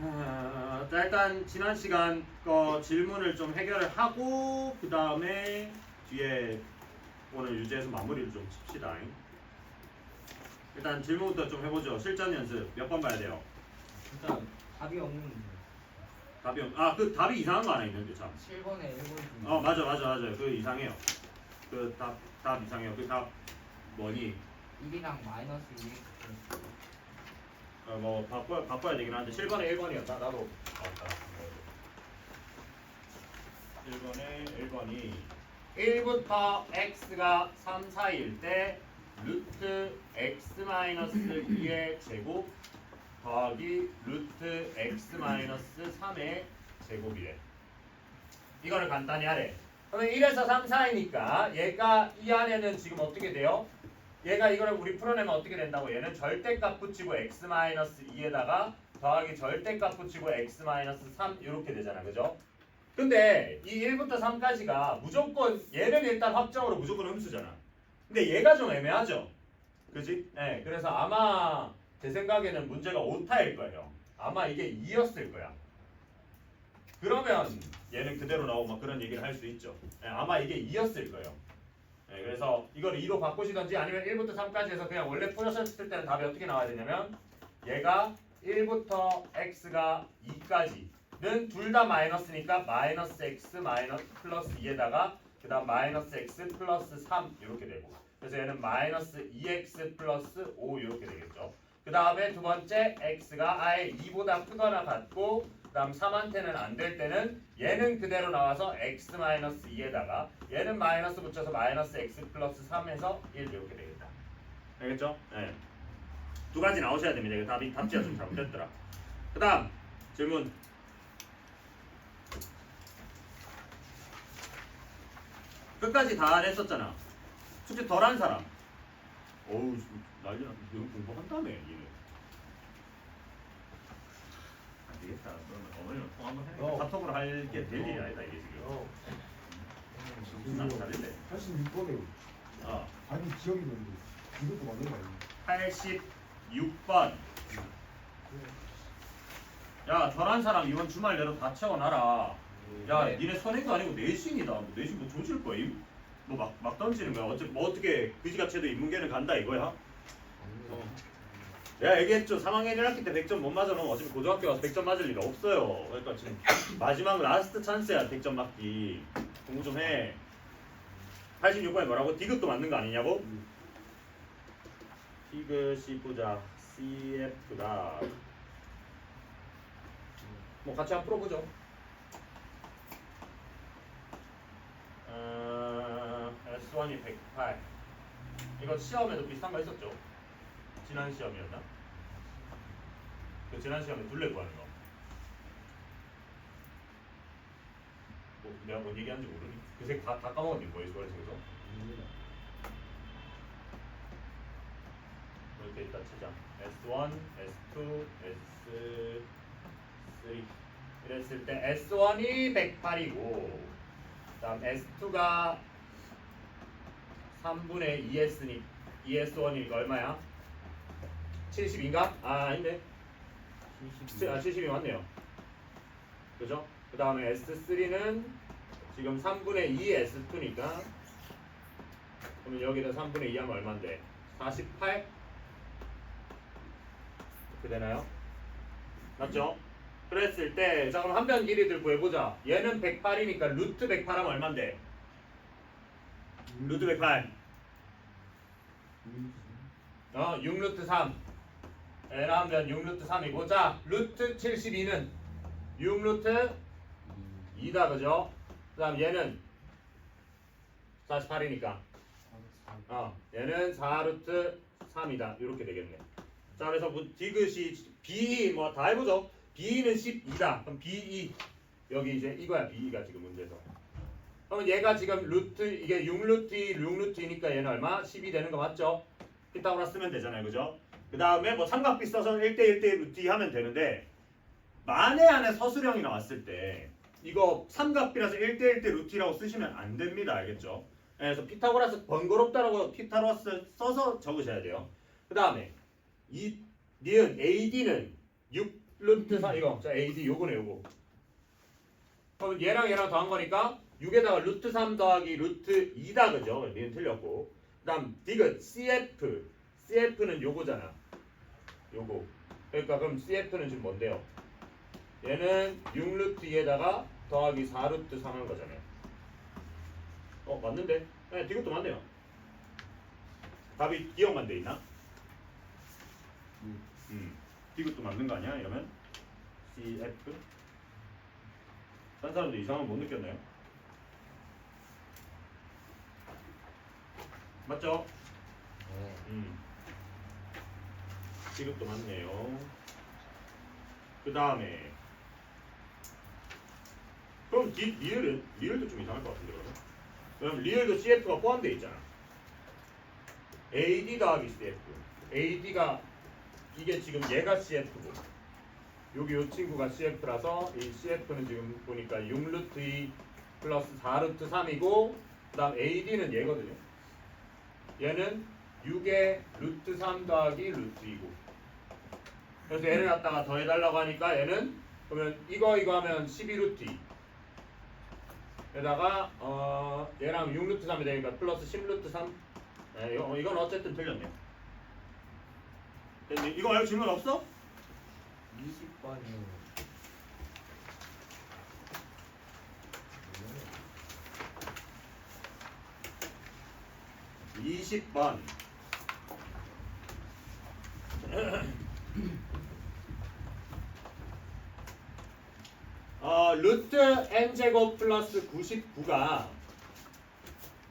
자, 일단 지난 시간 거 질문을 좀 해결을 하고 그 다음에 뒤에 오늘 유제에서 마무리를 좀 칩시다. 일단 질문부터 좀 해보죠. 실전 연습 몇 번 봐야 돼요? 일단 답이 없는 그 답이 이상한 거 하나 있는데 참. 7번에 1번 맞아. 그 이상해요. 그 답 이상해요. 그 답 뭐니? 1이랑 마이너스 2 뭐 바꿔야 되긴 한데 7번에 1번이었다. 나도 맞다. 1번에 1번이 1부터 x가 3 사이일 때 루트 x 마이너스 2의 제곱 더하기 루트 x 마이너스 3의 제곱이래. 이거를 간단히 하래. 그러면 1에서 3 사이니까 얘가 이 안에는 지금 어떻게 돼요? 얘가 이거를 우리 풀어내면 어떻게 된다고? 얘는 절대값 붙이고 x 마이너스 2에다가 더하기 절대값 붙이고 x 마이너스 3 이렇게 되잖아, 그죠? 근데 이 1부터 3까지가 무조건 얘는 일단 확정으로 무조건 음수잖아. 근데 얘가 좀 애매하죠, 그지? 네, 그래서 아마 제 생각에는 문제가 오타일 거예요. 아마 이게 2였을 거야. 그러면 얘는 그대로 나오고 막 그런 얘기를 할 수 있죠. 네, 아마 이게 2였을 거예요. 네, 그래서 이걸 2로 바꾸시던지 아니면 1부터 3까지 해서 그냥 원래 풀으셨을 때는 답이 어떻게 나와야 되냐면 얘가 1부터 x가 2까지는 둘 다 마이너스니까 마이너스 x 마이너스 플러스 2에다가 그 다음 마이너스 x 플러스 3 이렇게 되고 그래서 얘는 마이너스 2x 플러스 5 이렇게 되겠죠. 그 다음에 두 번째 x가 아예 2보다 크거나 같고 그 다음 3한테는 안 될 때는 얘는 그대로 나와서 x 마이너스 2에다가 얘는 마이너스 붙여서 마이너스 x 플러스 3에서 1 이렇게 되겠다. 알겠죠? 네. 두 가지 나오셔야 됩니다. 이거 답지가 좀 잘못됐더라. 그 다음 질문. 끝까지 다 했었잖아. 숙제 덜 한 사람. 어우 난리 났네. 너무 공부한다며 얘는. 안 되겠다. 그러면 어머니랑 통화 한번 해. 카톡으로 할 게 될 일이 아니다 이게 지금. 난 잘했네. 86번에 아니 기억이 나는데 이것도 맞는 거 아니에요? 86번. 야, 덜한 사람 이번 주말 내로 다 채워놔라. 야, 니네 선행도 아니고 내신이다. 뭐 내신 뭐 조질 거임? 뭐 막 던지는 거야. 어떻게 그지같이 해도 인문계는 간다 이거야? 내가 얘기했죠. 3학년 1학기 때 100점 못 맞아놓으면 어차피 고등학교 가서 100점 맞을 리가 없어요. 그러니까 지금 마지막 라스트 찬스야 100점 맞기. 공부 좀 해. 86번에 뭐라고? 디귿도 맞는 거 아니냐고? 디귿이 보자. CF다. 뭐 같이 한번 풀어보죠. S1이 108. 이거 시험에도 비슷한 거 있었죠? 지난 시험이었나? 그 지난 시험에 둘레 구하는 거. 뭐 내가 뭔 얘기하는지 모르니? 그새 다 까먹었니? 뭐예요? 그래서 이렇게 일단 치자. S1, S2, S3 이랬을 때 S1이 108이고 그 다음 S2가 3분의 2S니 2S1이니까 얼마야? 70인가? 아닌데 70이 맞네요. 그죠? 그 다음에 S3는 지금 3분의 2 S2니까 그러면 여기다 3분의 2 하면 얼만데? 48? 이렇게 되나요? 맞죠? 그랬을 때 자 그럼 한 변 길이들 구해보자. 얘는 108이니까 루트 108 하면 얼만데? 루트 108 6루트 3 얘는 한 변 6루트 3이고 자 루트 72는 6루트 2다 그죠? 그 다음 얘는 48이니까 얘는 4루트 3이다 이렇게 되겠네. 자 그래서 뭐 디귿이 B 뭐 다 해보죠. B는 12다. 그럼 B2 여기 이제 이거야. B2가 지금 문제에서. 그러면 얘가 지금 루트 이게 6루트 2 6루트이니까 얘는 얼마? 10이 되는 거 맞죠? 피타고라 쓰면 되잖아요. 그죠? 그 다음에 뭐 삼각비 써서 1대1 대 루트 2 하면 되는데 만에 안에 서술형이 나왔을 때 이거 삼각비라서 1대1 대 루트 2라고 쓰시면 안 됩니다. 알겠죠? 그래서 피타고라스 번거롭다라고 피타고라스 써서 적으셔야 돼요. 그 다음에 이 니은 AD는 6 루트 3 이거 자 AD 요거네 요거. 그럼 얘랑 얘랑 더한 거니까 6에다가 루트 3 더하기 루트 2다 그죠? 얘는 틀렸고. 그다음 디귿 CF는 요거잖아. 요거. 그러니까 그럼 CF는 지금 뭔데요? 얘는 6루트 2에다가 더하기 4루트 3 한 거잖아요. 맞는데? 네, 디귿도 맞네요. 답이 기억만 돼 있나? 디귿도 맞는 거 아니야? 이러면 CF. 딴 사람들 이상한 거 못 느꼈나요? 맞죠? 네. 디귿도 맞네요. 그 다음에 그럼 리을도 좀 이상할 것 같은데 그러면? 그럼 리을도 CF가 포함되어 있잖아. AD 더하기 CF. AD가 이게 지금 얘가 CF고 여기 요 친구가 CF라서 이 CF는 지금 보니까 6루트 2 플러스 4루트 3이고 그 다음 AD는 얘거든요. 얘는 6에 루트 3 더하기 루트 2고 그래서 얘를 갖다가 더해달라고 하니까 얘는 그러면 이거 하면 12루트 2 에다가 얘랑 6루트 3이 되니까 플러스 10루트 3 이건 어쨌든 틀렸네요. 됐니? 이거 말고 질문 없어? 20번이요. 20번 루트 n제곱 플러스 99가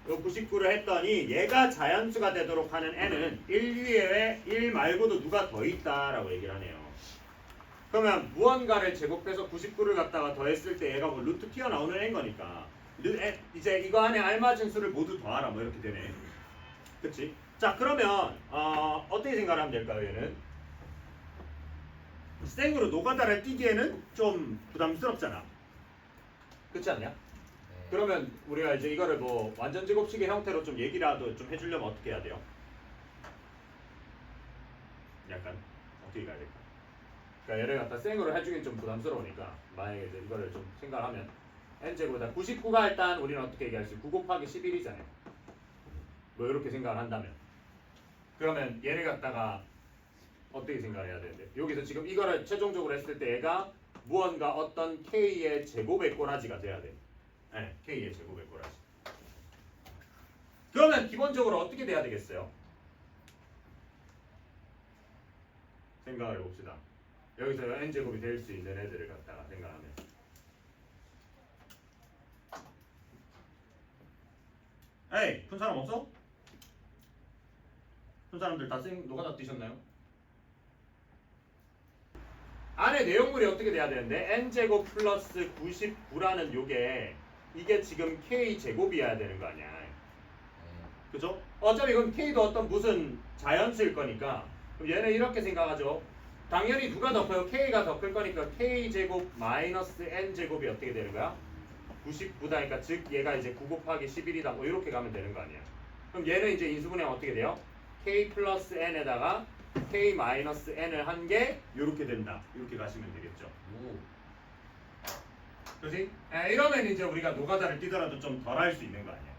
요 99를 했더니 얘가 자연수가 되도록 하는 n은 1 위에 1 말고도 누가 더 있다라고 얘기를 하네요. 그러면 무언가를 제곱해서 99를 갖다가 더했을 때 얘가 뭐 루트 튀어나오는 n인 거니까 이제 이거 안에 알맞은 수를 모두 더하라 뭐 이렇게 되네. 그치? 자 그러면 어떻게 생각하면 될까요 얘는? 생으로 노가다를 띄기에는 좀 부담스럽잖아. 그렇지 않냐? 네. 그러면 우리가 이제 이거를 뭐 완전 제곱식의 형태로 좀 얘기라도 좀 해주려면 어떻게 해야 돼요? 약간 어떻게 가야 될까? 그러니까 얘를 갖다 생으로 해주긴 좀 부담스러우니까 만약에 이제 이거를 좀 생각하면 n제곱에다 99가 일단 우리는 어떻게 얘기할 수 있어요? 9 곱하기 11이잖아요. 뭐 이렇게 생각을 한다면 그러면 얘를 갖다가 어떻게 생각을 해야 되는데 여기서 지금 이거를 최종적으로 했을 때 얘가 무언가 어떤 k의 제곱의 꼬라지가 돼야 돼. 네, k의 제곱의 꼬라지. 그러면 기본적으로 어떻게 돼야 되겠어요? 생각을 해봅시다. 여기서 n제곱이 될 수 있는 애들을 갖다가 생각하면 에이! 푼 사람 없어? 푼 사람들 다 노가다 뛰셨나요? 안에 내용물이 어떻게 돼야 되는데 n제곱 플러스 99라는 요게 이게 지금 k제곱이어야 되는 거 아니야. 네. 그죠? 어차피 이건 k도 어떤 무슨 자연수일 거니까 그럼 얘는 이렇게 생각하죠. 당연히 누가 더 커요? k가 더 클 거니까 k제곱 마이너스 n제곱이 어떻게 되는 거야? 99다니까 즉 얘가 이제 9 곱하기 11이다 뭐 이렇게 가면 되는 거 아니야. 그럼 얘는 이제 인수분해하면 어떻게 돼요? k 플러스 n에다가 k 마이너스 n을 한 게 이렇게 된다. 이렇게 가시면 되겠죠. 오. 그렇지? 이러면 이제 우리가 노가다를 뛰더라도 좀 덜 할 수 있는 거 아니야.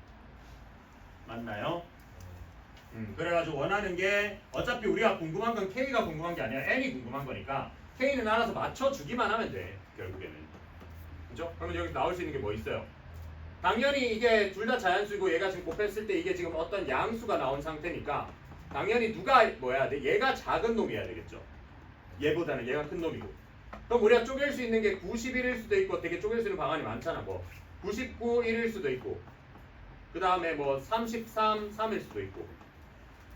맞나요? 그래가지고 원하는 게 어차피 우리가 궁금한 건 k가 궁금한 게 아니라 n이 궁금한 거니까 k는 알아서 맞춰주기만 하면 돼. 결국에는. 그죠? 그러면 여기 나올 수 있는 게 뭐 있어요? 당연히 이게 둘 다 자연수고 얘가 지금 곱했을 때 이게 지금 어떤 양수가 나온 상태니까 당연히 누가 뭐야 돼? 얘가 작은 놈이어야 되겠죠. 얘보다는 얘가 큰 놈이고. 그럼 우리가 쪼갤 수 있는 게 91일 수도 있고 되게 쪼갤 수 있는 방안이 많잖아. 뭐 99, 1일 수도 있고 그 다음에 뭐 33, 3일 수도 있고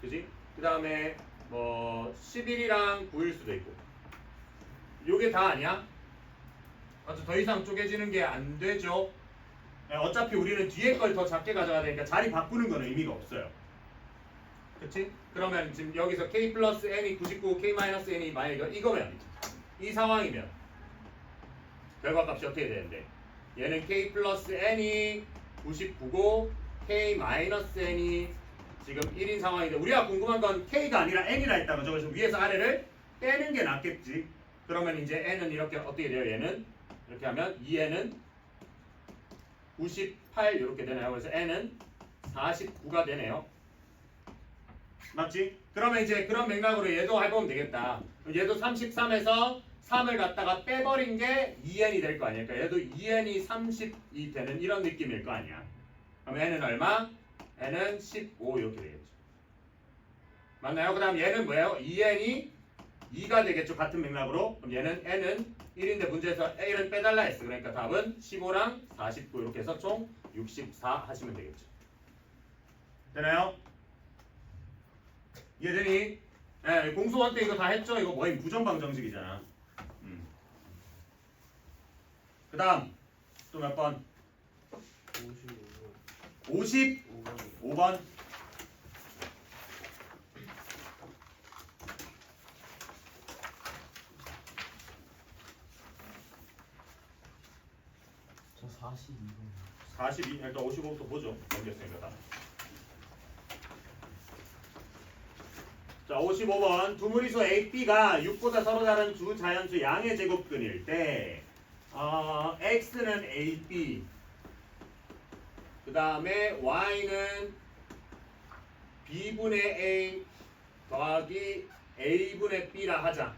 그지? 그 다음에 뭐 11이랑 9일 수도 있고 요게 다 아니야? 맞죠? 더 이상 쪼개지는 게 안 되죠. 어차피 우리는 뒤에 걸 더 작게 가져가야 되니까 자리 바꾸는 거는 의미가 없어요. 그치? 그러면 지금 여기서 k 플러스 n이 99, k 마이너스 n이 만약에 이거면 이 상황이면 결과값이 어떻게 되는데 얘는 k 플러스 n이 99고 k 마이너스 n이 지금 1인 상황인데 우리가 궁금한 건 k가 아니라 n이라 했다 그죠? 그래서 위에서 아래를 빼는 게 낫겠지. 그러면 이제 n은 이렇게 어떻게 돼요? 얘는 이렇게 하면 2n은 98 이렇게 되네요. 그래서 n은 49가 되네요. 맞지? 그러면 이제 그런 맥락으로 얘도 해보면 되겠다. 얘도 33에서 3을 갖다가 빼버린 게 2n이 될 거 아니야. 그러니까 얘도 2n이 30이 되는 이런 느낌일 거 아니야. 그럼 n은 얼마? n은 15 이렇게 되겠죠. 맞나요? 그 다음 얘는 뭐예요? 2n이 2가 되겠죠. 같은 맥락으로. 그럼 얘는 n은 1인데 문제에서 a를 빼달라 했어. 그러니까 답은 15랑 49 이렇게 해서 총 64 하시면 되겠죠. 되나요? 이해되니? 예, 공소원 때 이거 다 했죠? 이거 뭐임? 부정방정식이잖아. 그 다음 또 몇 번? 55번. 55번. 저 42번. 42, 일단 55부터 보죠. 넘겼으니까 다. 자, 55번. 두 무리수 A, B가 6보다 서로 다른 두 자연수 양의 제곱근일 때 X는 A, B 그 다음에 Y는 B분의 A 더하기 A분의 B라 하자.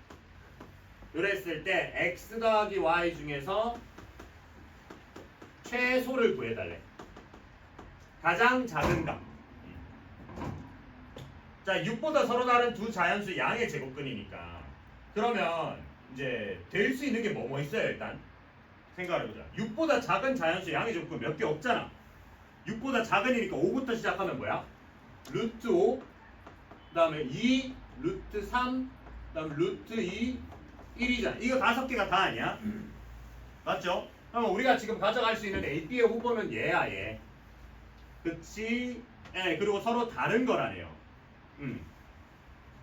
그랬을 때 X 더하기 Y 중에서 최소를 구해달래. 가장 작은 값. 자, 6보다 서로 다른 두 자연수 양의 제곱근이니까 그러면 이제 될 수 있는 게 뭐 있어요? 일단 생각해보자. 6보다 작은 자연수 양의 제곱근 몇 개 없잖아. 6보다 작은이니까 5부터 시작하면 뭐야? 루트 5, 그 다음에 2, 루트 3, 그 다음에 루트 2, 1이잖아. 이거 5개가 다 아니야? 맞죠? 그럼 우리가 지금 가져갈 수 있는 A, B의 후보는 얘야, 얘. 그치? 예, 그리고 서로 다른 거라네요.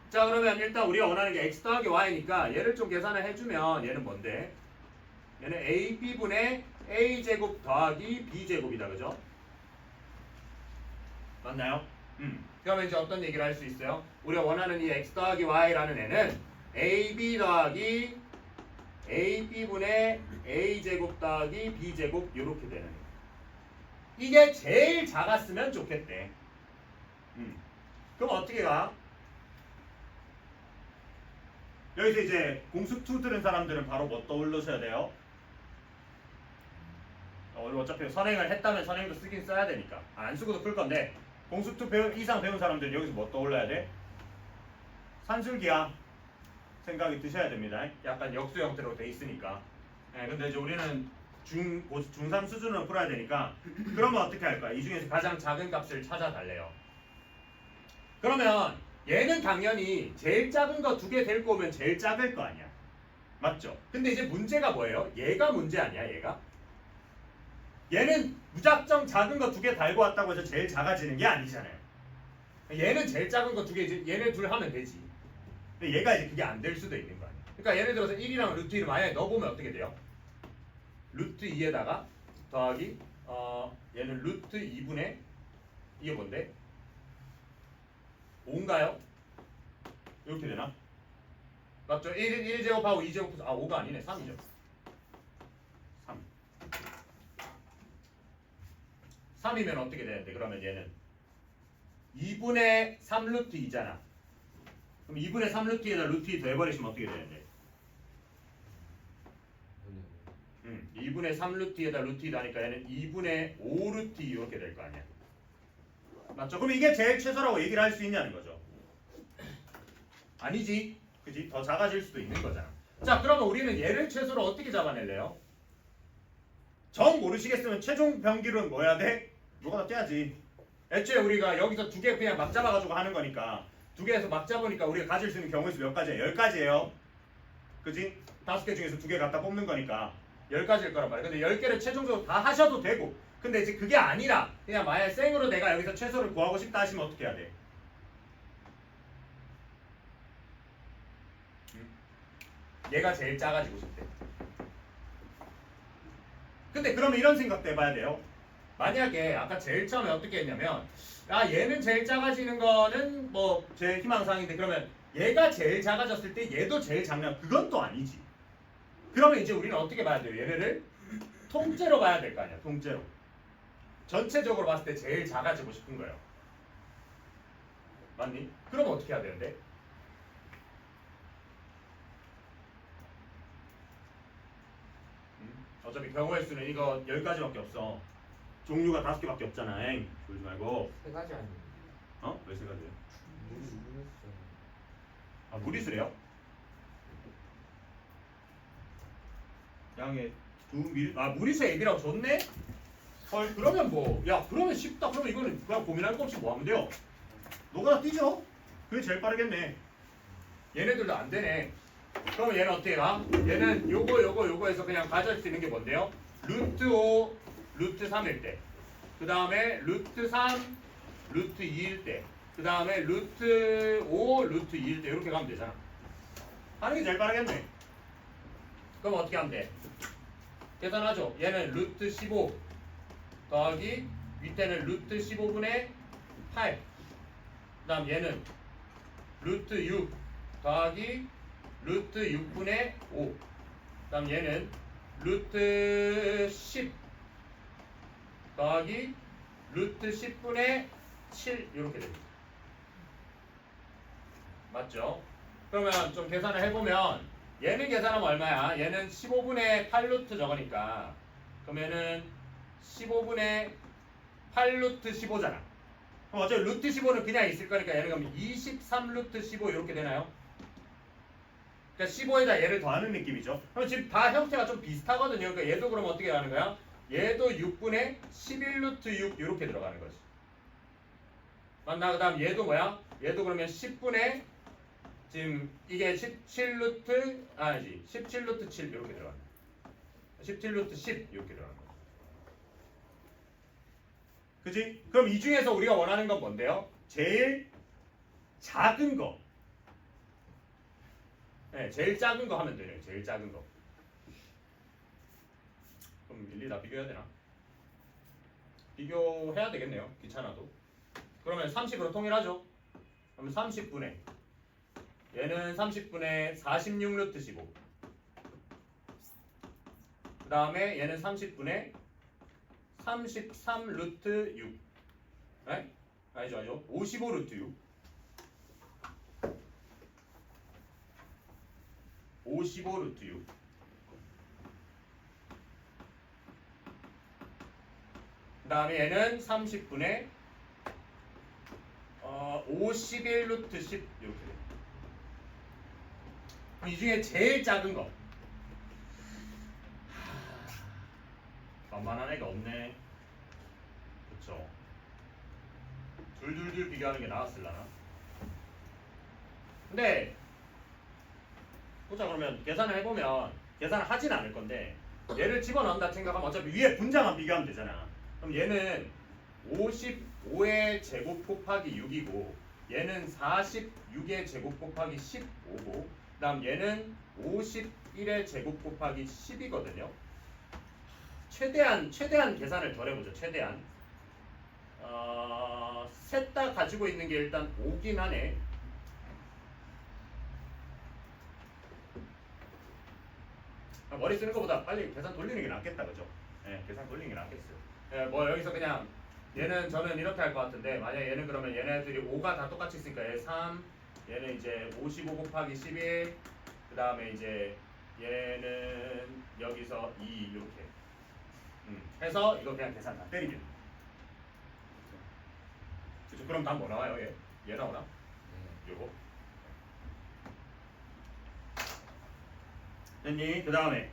자, 그러면 일단 우리가 원하는 게 x 더하기 y니까 얘를 좀 계산을 해주면 얘는 뭔데? 얘는 a, b분의 a제곱 더하기 b제곱이다. 그죠? 맞나요? 그러면 이제 어떤 얘기를 할 수 있어요? 우리가 원하는 이 x 더하기 y라는 애는 ab 더하기 ab분의 a제곱 더하기 b제곱 이렇게 되는 애. 이게 제일 작았으면 좋겠대. 그럼 어떻게 가? 여기서 이제 공수2 들은 사람들은 바로 뭐 떠올르셔야 돼요? 어차피 선행을 했다면 선행도 쓰긴 써야 되니까 안 쓰고도 풀 건데 공수2 이상 배운 사람들은 여기서 뭐 떠올라야 돼? 산술기야 생각이 드셔야 됩니다. 약간 역수 형태로 돼 있으니까. 근데 이제 우리는 중3 수준으로 풀어야 되니까 그러면 어떻게 할 거야? 이 중에서 가장 작은 값을 찾아달래요. 그러면 얘는 당연히 제일 작은 거 2개 데리고 오면 제일 작을 거 아니야. 맞죠? 근데 이제 문제가 뭐예요? 얘가 문제 아니야, 얘가? 얘는 무작정 작은 거 2개 달고 왔다고 해서 제일 작아지는 게 아니잖아요. 얘는 제일 작은 거 2개, 얘네 둘 하면 되지. 근데 얘가 이제 그게 안 될 수도 있는 거 아니야. 그러니까 예를 들어서 1이랑 루트 1을 만약에 넣어보면 어떻게 돼요? 루트 2에다가 더하기 얘는 루트 2분의 이게 뭔데? 5인가요? 이렇게 되나? 맞죠? 1제곱하고 2제곱 5가 아니네. 3이죠. 3 3이면 어떻게 되는데? 그러면 얘는 2분의 3 루트 2잖아. 그럼 2분의 3 루트 2에다 루트 2 더해버리시면 어떻게 되는데? 2분의 3 루트 2에다 루트 2 더하니까 얘는 2분의 5 루트 2 이렇게 될 거 아니야. 맞죠? 그럼 이게 제일 최소라고 얘기를 할 수 있냐는 거죠. 아니지. 그지? 더 작아질 수도 있는 거잖아. 자, 그러면 우리는 얘를 최소로 어떻게 잡아낼래요? 정 모르시겠으면 최종 병기론 뭐 해야 돼? 누가 다 떼야지. 애초에 우리가 여기서 2개 그냥 막 잡아가지고 하는 거니까 2개에서 막 잡으니까 우리가 가질 수 있는 경우의 수 몇 가지예요? 10가지예요. 그지? 5개 중에서 2개 갖다 뽑는 거니까 10가지일 거란 말이야. 근데 10개를 최종적으로 다 하셔도 되고 근데 이제 그게 아니라 그냥 만약 생으로 내가 여기서 최소를 구하고 싶다 하시면 어떻게 해야 돼? 얘가 제일 작아지고 싶대. 근데 그러면 이런 생각도 해봐야 돼요. 만약에 아까 제일 처음에 어떻게 했냐면 얘는 제일 작아지는 거는 뭐 제 희망사항인데 그러면 얘가 제일 작아졌을 때 얘도 제일 작냐? 그건 또 아니지. 그러면 이제 우리는 어떻게 봐야 돼요? 얘네를 통째로 봐야 될 거 아니야. 통째로. 전체적으로 봤을 때 제일 작아지고 싶은 거예요. 맞니? 그러면 어떻게 해야 되는데? 어차피 경우의 수는 이거 10가지밖에 없어. 종류가 5개밖에 없잖아. 엥. 졸지 말고. 세 가지 아니에요? 어? 왜 3가지야? 물이 있어요. 아, 무리수래요? 양의 무리수 A라고 줬네? 헐, 그러면 뭐, 야, 그러면 쉽다. 그러면 이거는 그냥 고민할 거 없이 뭐 하면 돼요? 노가다 뛰죠? 그게 제일 빠르겠네. 얘네들도 안 되네. 그러면 얘는 어떻게 가? 얘는 요거에서 그냥 가져올 수 있는 게 뭔데요? 루트 5, 루트 3일 때. 그 다음에 루트 3, 루트 2일 때. 그 다음에 루트 5, 루트 2일 때. 이렇게 가면 되잖아. 하는 게 제일 빠르겠네. 그럼 어떻게 하면 돼? 계산하죠. 얘는 루트 15 더하기 밑에는 루트 15분의 8. 그 다음 얘는 루트 6 더하기 루트 6분의 5. 그 다음 얘는 루트 10 더하기 루트 10분의 7 이렇게 됩니다. 맞죠? 그러면 좀 계산을 해보면 얘는 계산하면 얼마야? 얘는 15분의 8루트 저거니까 그러면은 15분의 8루트 15잖아. 그럼 어차피 루트 15는 그냥 있을 거니까 얘는 그럼 23루트 15 이렇게 되나요? 그러니까 15에다 얘를 더하는 느낌이죠. 그럼 지금 다 형태가 좀 비슷하거든요. 그러니까 얘도 그럼 어떻게 가는 거야? 얘도 6분의 11루트 6 이렇게 들어가는 거지. 맞나? 그 다음 얘도 뭐야? 얘도 그러면 10분의 지금 이게 17루트 아니지 17루트 7 이렇게 들어가는 거야. 17루트 10 이렇게 들어가는 거야. 그치? 그럼 이 중에서 우리가 원하는 건 뭔데요? 제일 작은 거. 네, 제일 작은 거 하면 되네요. 제일 작은 거. 그럼 일일이 다 비교해야 되나? 비교해야 되겠네요. 귀찮아도. 그러면 30으로 통일하죠. 그럼 30분의 얘는 30분의 46루트 15. 그 다음에 얘는 30분의 33루트 6. 네? 아니죠. 55루트 6. 55루트 6. 그 다음에 얘는 30분의 51루트 10 이렇게 돼요. 이 중에 제일 작은 거. 만만한 애가 없네. 그쵸. 둘 비교하는 게 나았을라나? 근데 보자 그러면 계산을 해보면 계산을 하진 않을 건데 얘를 집어넣는다 생각하면 어차피 위에 분자만 비교하면 되잖아. 그럼 얘는 55의 제곱 곱하기 6이고 얘는 46의 제곱 곱하기 15고 그 다음 얘는 51의 제곱 곱하기 10이거든요. 최대한 계산을 덜 해보죠. 최대한 셋 다 가지고 있는 게 일단 5긴 하네. 머리 쓰는 것보다 빨리 계산 돌리는 게 낫겠다, 그죠? 네, 계산 돌리는 게 낫겠어요. 네, 뭐 여기서 그냥 저는 이렇게 할 것 같은데 만약에 얘는 그러면 얘네들이 5가 다 똑같이 있으니까 얘 3, 얘는 이제 55 곱하기 11, 그 다음에 이제 얘는 여기서 2 이렇게 해서 이거 그냥 계산 다 때리면 그죠? 그럼 답 뭐 나와요? 얘 나오나? 네. 요거 됐니? 그 다음에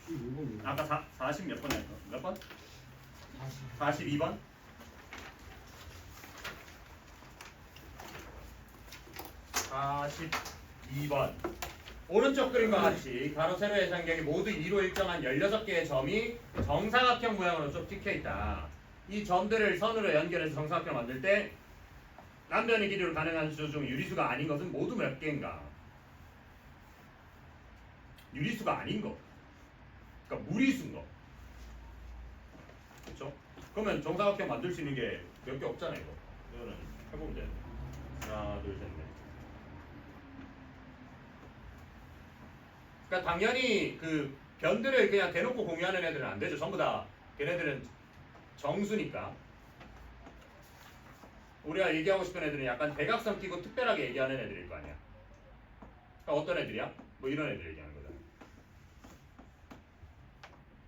15번이요. 아까 40 몇 번 했어? 몇 번? 40. 42번? 42번 오른쪽 그림과 같이 가로 세로 예상경이 모두 2로 일정한 16개의 점이 정사각형 모양으로 쭉 찍혀있다. 이 점들을 선으로 연결해서 정사각형을 만들 때 남변의 길이로 가능한 수 중 유리수가 아닌 것은 모두 몇 개인가? 유리수가 아닌 거. 그러니까 무리수인 거. 그렇죠? 그러면 정사각형 만들 수 있는 게 몇 개 없잖아요. 이거는 해보면 돼. 하나, 둘, 셋, 넷. 그러니까 당연히 그 변들을 그냥 대놓고 공유하는 애들은 안 되죠. 전부 다 걔네들은 정수니까. 우리가 얘기하고 싶은 애들은 약간 대각선 끼고 특별하게 얘기하는 애들일 거 아니야. 그러니까 어떤 애들이야? 뭐 이런 애들 얘기하는 거잖아.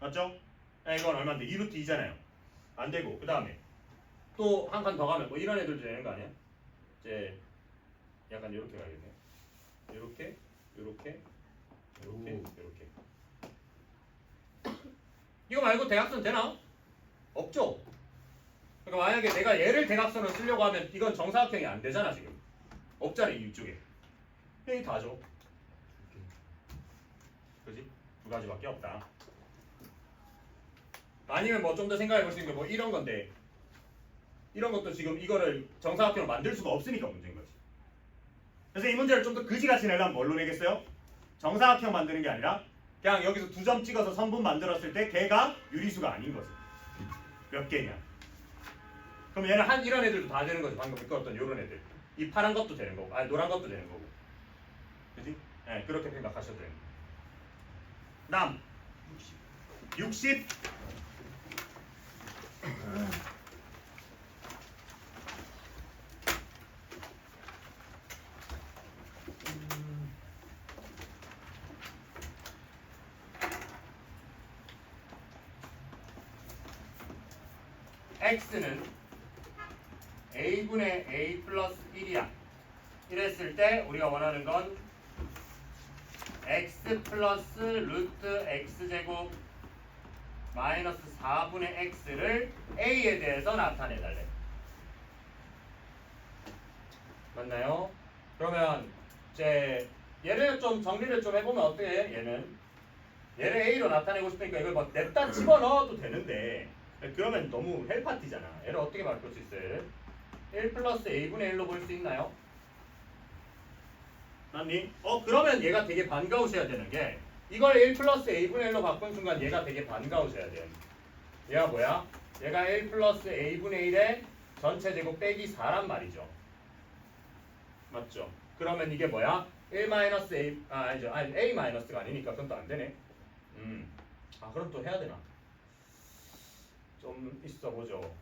맞죠? 이건 얼마인데? 2루트 2잖아요. 안 되고 그 다음에 또 한 칸 더 가면 뭐 이런 애들도 되는 거 아니야? 이제 약간 이렇게 가야겠네. 이렇게, 이렇게, 이렇게, 이렇게. 이거 말고 대각선 되나? 없죠. 그러니까 만약에 내가 얘를 대각선으로 쓰려고 하면 이건 정사각형이 안 되잖아 지금. 없잖아 이쪽에. 여기 다죠. 그지? 두 가지밖에 없다. 아니면 뭐 좀 더 생각해 볼 수 있는 게 뭐 이런 건데 이런 것도 지금 이거를 정사각형으로 만들 수가 없으니까 문제인 거지. 그래서 이 문제를 좀 더 그지같이 내려면 뭘로 내겠어요? 정사각형 만드는 게 아니라 그냥 여기서 두 점 찍어서 선분 만들었을 때 걔가 유리수가 아닌 거지. 몇 개냐? 그럼 얘는 한 이런 애들도 다 되는 거지. 방금 묶었던 이런 애들. 이 파란 것도 되는 거고, 아니 노란 것도 되는 거고. 그지? 네, 그렇게 생각하셔도 돼요. 남 60. x는 a분의 a 플러스 1이야. 이랬을 때 우리가 원하는 건 x 플러스 루트 x제곱 마이너스 4분의 x를 a에 대해서 나타내달래. 맞나요? 그러면 이제 얘를 좀 정리를 좀 해보면 어떻게 해? 얘를 a로 나타내고 싶으니까 이걸 뭐 냅다 집어넣어도 되는데 그러면 너무 헬파티잖아. 얘를 어떻게 바꿀 수 있어요? 얘를? 1 플러스 a분의 1로 볼 수 있나요? 맞니? 그러면 얘가 되게 반가우셔야 되는 게 이걸 1 플러스 a분의 1로 바꾼 순간 얘가 되게 반가우셔야 돼. 얘가 뭐야? 얘가 1 플러스 a분의 1의 전체 제곱 빼기 4란 말이죠. 맞죠? 그러면 이게 뭐야? 1 마이너스 a 아니죠. 아니 a 마이너스가 아니니까 그건 또 안 되네. 그럼 또 해야 되나? 좀 있어 보죠.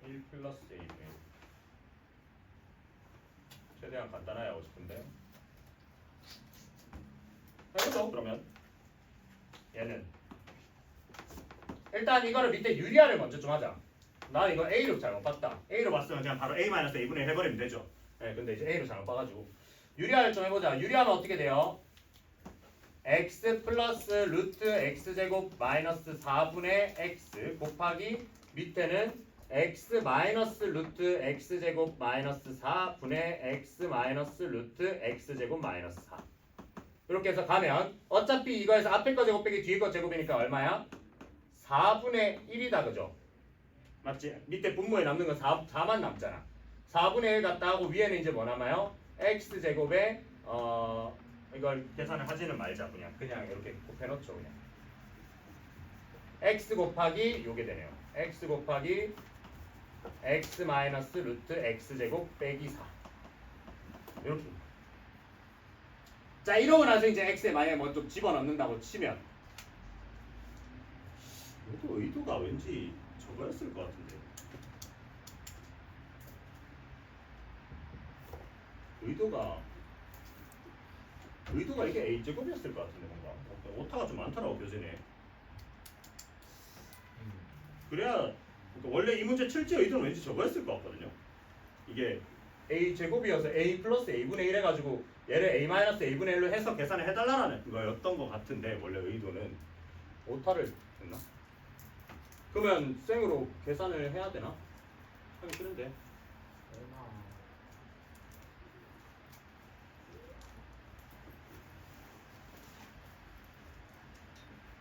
1 플러스 a분의 1. 최대한 간단하게 하고 싶은데. 해보죠. 그러면 얘는 일단 이거를 밑에 유리화를 먼저 좀 하자. 나 이거 a로 잘못 봤다. a로 봤으면 그냥 바로 a-a분의 1 해버리면 되죠. 네, 근데 이제 a로 잘못 봐가지고 유리화를 좀 해보자. 유리화는 어떻게 돼요? x 플러스 루트 x제곱 마이너스 4분의 x 곱하기 밑에는 x 마이너스 루트 x제곱 마이너스 4분의 x 마이너스 루트 x제곱 마이너스 4. 이렇게 해서 가면 어차피 이거에서 앞에 거 제곱 빼기 뒤에 거 제곱이니까 얼마야? 4분의 1이다 그죠? 맞지? 밑에 분모에 남는 건 4만 남잖아. 4분의 1 갖다 하고 위에는 이제 뭐 남아요? x제곱에 이걸 계산을 하지는 말자. 그냥 이렇게 곱해놓죠. 그냥 x 곱하기 요게 되네요. x 곱하기 x 마이너스 루트 x제곱 빼기 4 이렇게. 자 이러고 나서 이제 x에 만약에 뭐 좀 집어넣는다고 치면 이것도 의도가 왠지 저거였을 것 같은데. 의도가 이게 a제곱이었을 것 같은데 뭔가 오타가 좀 많더라고 교재에. 그래야 그러니까 원래 이 문제 출제 의도는 왠지 저거였을 것 같거든요. 이게 a제곱이어서 a 플러스 a분의 1 해가지고 얘를 a 마이너스 a분의 1로 해서 계산을 해달라는 거였던 것 같은데 원래 의도는 오타를 했나? 그러면 생으로 계산을 해야 되나? 하기 싫은데.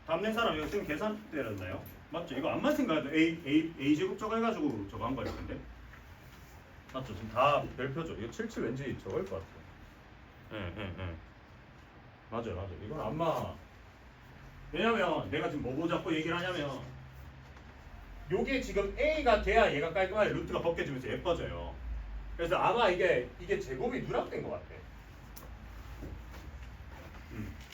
다음 낸 사람 이거 지금 계산 때렸나요? 맞죠? 이거 암만 생각해도 a 제곱 저거 해가지고 저거 한 거일 텐데. 맞죠? 지금 다 별표죠. 이거 77 왠지 저거일 것 같아요. 예. 맞아요. 이건 아마 왜냐면 내가 지금 뭐 잡고 얘기를 하냐면 요게 지금 a가 돼야 얘가 깔끔하게 루트가 벗겨지면서 예뻐져요. 그래서 아마 이게 제곱이 누락된 것 같아.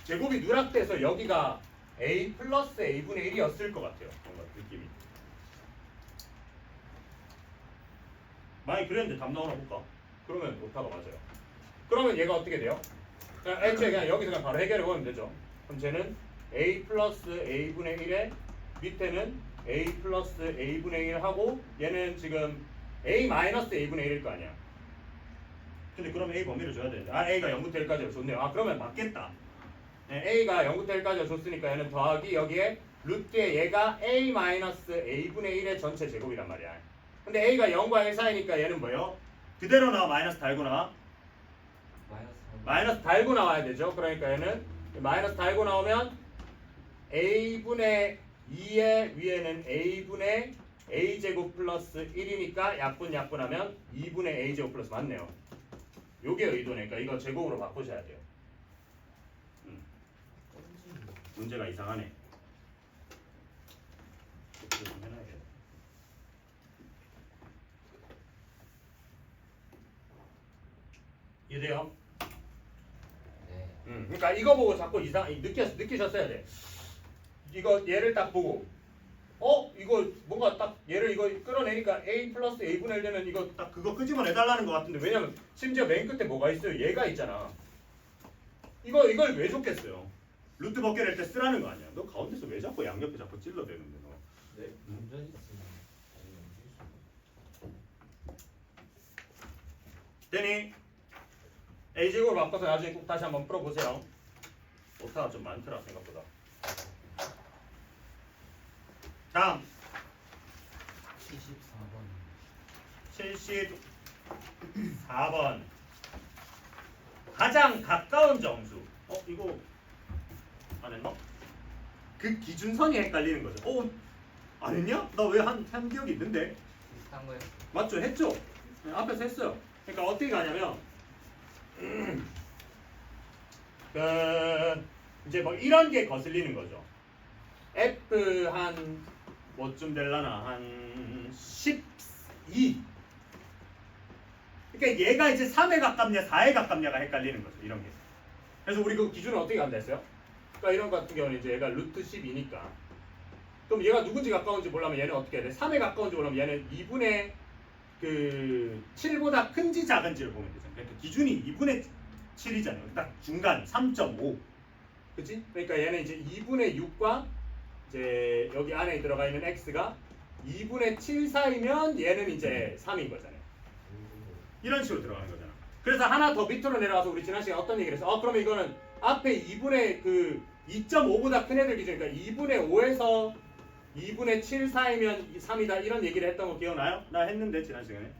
제곱이 누락돼서 여기가 a 플러스 a분의 1이었을 것 같아요. 뭔가 느낌이. 만약 그랬는데 답 나오나 볼까? 그러면 오타가 맞아요. 그러면 얘가 어떻게 돼요? 그냥 애초에 그냥 여기서 그냥 바로 해결해 보면 되죠. 그럼 쟤는 a 플러스 a분의 1에 밑에는 a 플러스 a분의 1 하고 얘는 지금 a 마이너스 a분의 1일 거 아니야. 근데 그럼 a 범위를 줘야 되는데 a가 0부터 1까지로 줬네요. 그러면 맞겠다. 네, a가 0부터 1까지로 줬으니까 얘는 더하기 여기에 루트에 얘가 a 마이너스 a분의 1의 전체 제곱이란 말이야. 근데 a가 0과 1 사이니까 얘는 뭐예요? 그대로 나와 마이너스 달고 나와? 마이너스 달고 나와야 되죠. 그러니까 얘는 마이너스 달고 나오면 a분의 2의 위에는 a분의 a제곱 플러스 1이니까 약분하면 2분의 a제곱 플러스 맞네요. 요게 의도니까 이거 제곱으로 바꾸셔야 돼요. 문제가 이상하네. 좀 해놔야겠다. 이해돼요? 네. 그러니까 이거 보고 자꾸 느끼셨어야 돼. 이거 얘를 딱 보고 이거 뭔가 딱 얘를 이거 끌어내니까 a 플러스 a분의 1 되면 이거 딱 그거 끄집어내달라는 것 같은데 왜냐면 심지어 맨 끝에 뭐가 있어요? 얘가 있잖아. 이걸 왜 줬겠어요? 루트 벗겨낼 때 쓰라는 거 아니야? 너 가운데서 왜 자꾸 양옆에 자꾸 찔러대는데 너? 네. 문제 있으면 되니? a제곱으로 바꿔서 나중에 꼭 다시 한번 풀어보세요. 오타가 좀 많더라 생각보다. 다음 74번 가장 가까운 정수. 이거 안 했나? 그 기준선이 헷갈리는 거죠. 안 했냐? 나 왜 한 기억이 있는데? 비슷한 거예요. 맞죠? 했죠? 네, 앞에서 했어요. 그러니까 어떻게 가냐면 이제 뭐 이런 게 거슬리는 거죠. F 한 뭐쯤 될라나 한 12. 그러니까 얘가 이제 3에 가깝냐 4에 가깝냐가 헷갈리는 거죠. 이런 게. 그래서 우리 그 기준을 어떻게 간다 했어요? 그러니까 이런 거 같은 경우는 이제 얘가 루트 12니까 그럼 얘가 누군지 가까운지 모르면 얘는 어떻게 해야 돼? 3에 가까운지 모르면 얘는 2분의 7보다 큰지 작은지를 보면 되잖아요. 그러니까 기준이 2분의 7이잖아요. 딱 중간 3.5. 그치? 그러니까 얘는 이제 2분의 6과 이제 여기 안에 들어가 있는 x가 2분의 7 사이면 얘는 이제 3인 거잖아요. 이런 식으로 들어가는 거잖아. 그래서 하나 더 밑으로 내려가서 우리 지난 시간에 어떤 얘기를 했어? 그러면 이거는 앞에 2분의 2.5보다 큰 애들 기준이니까 2분의 5에서 2분의 7 사이면 3이다 이런 얘기를 했던 거 기억나요? 나 했는데 지난 시간에.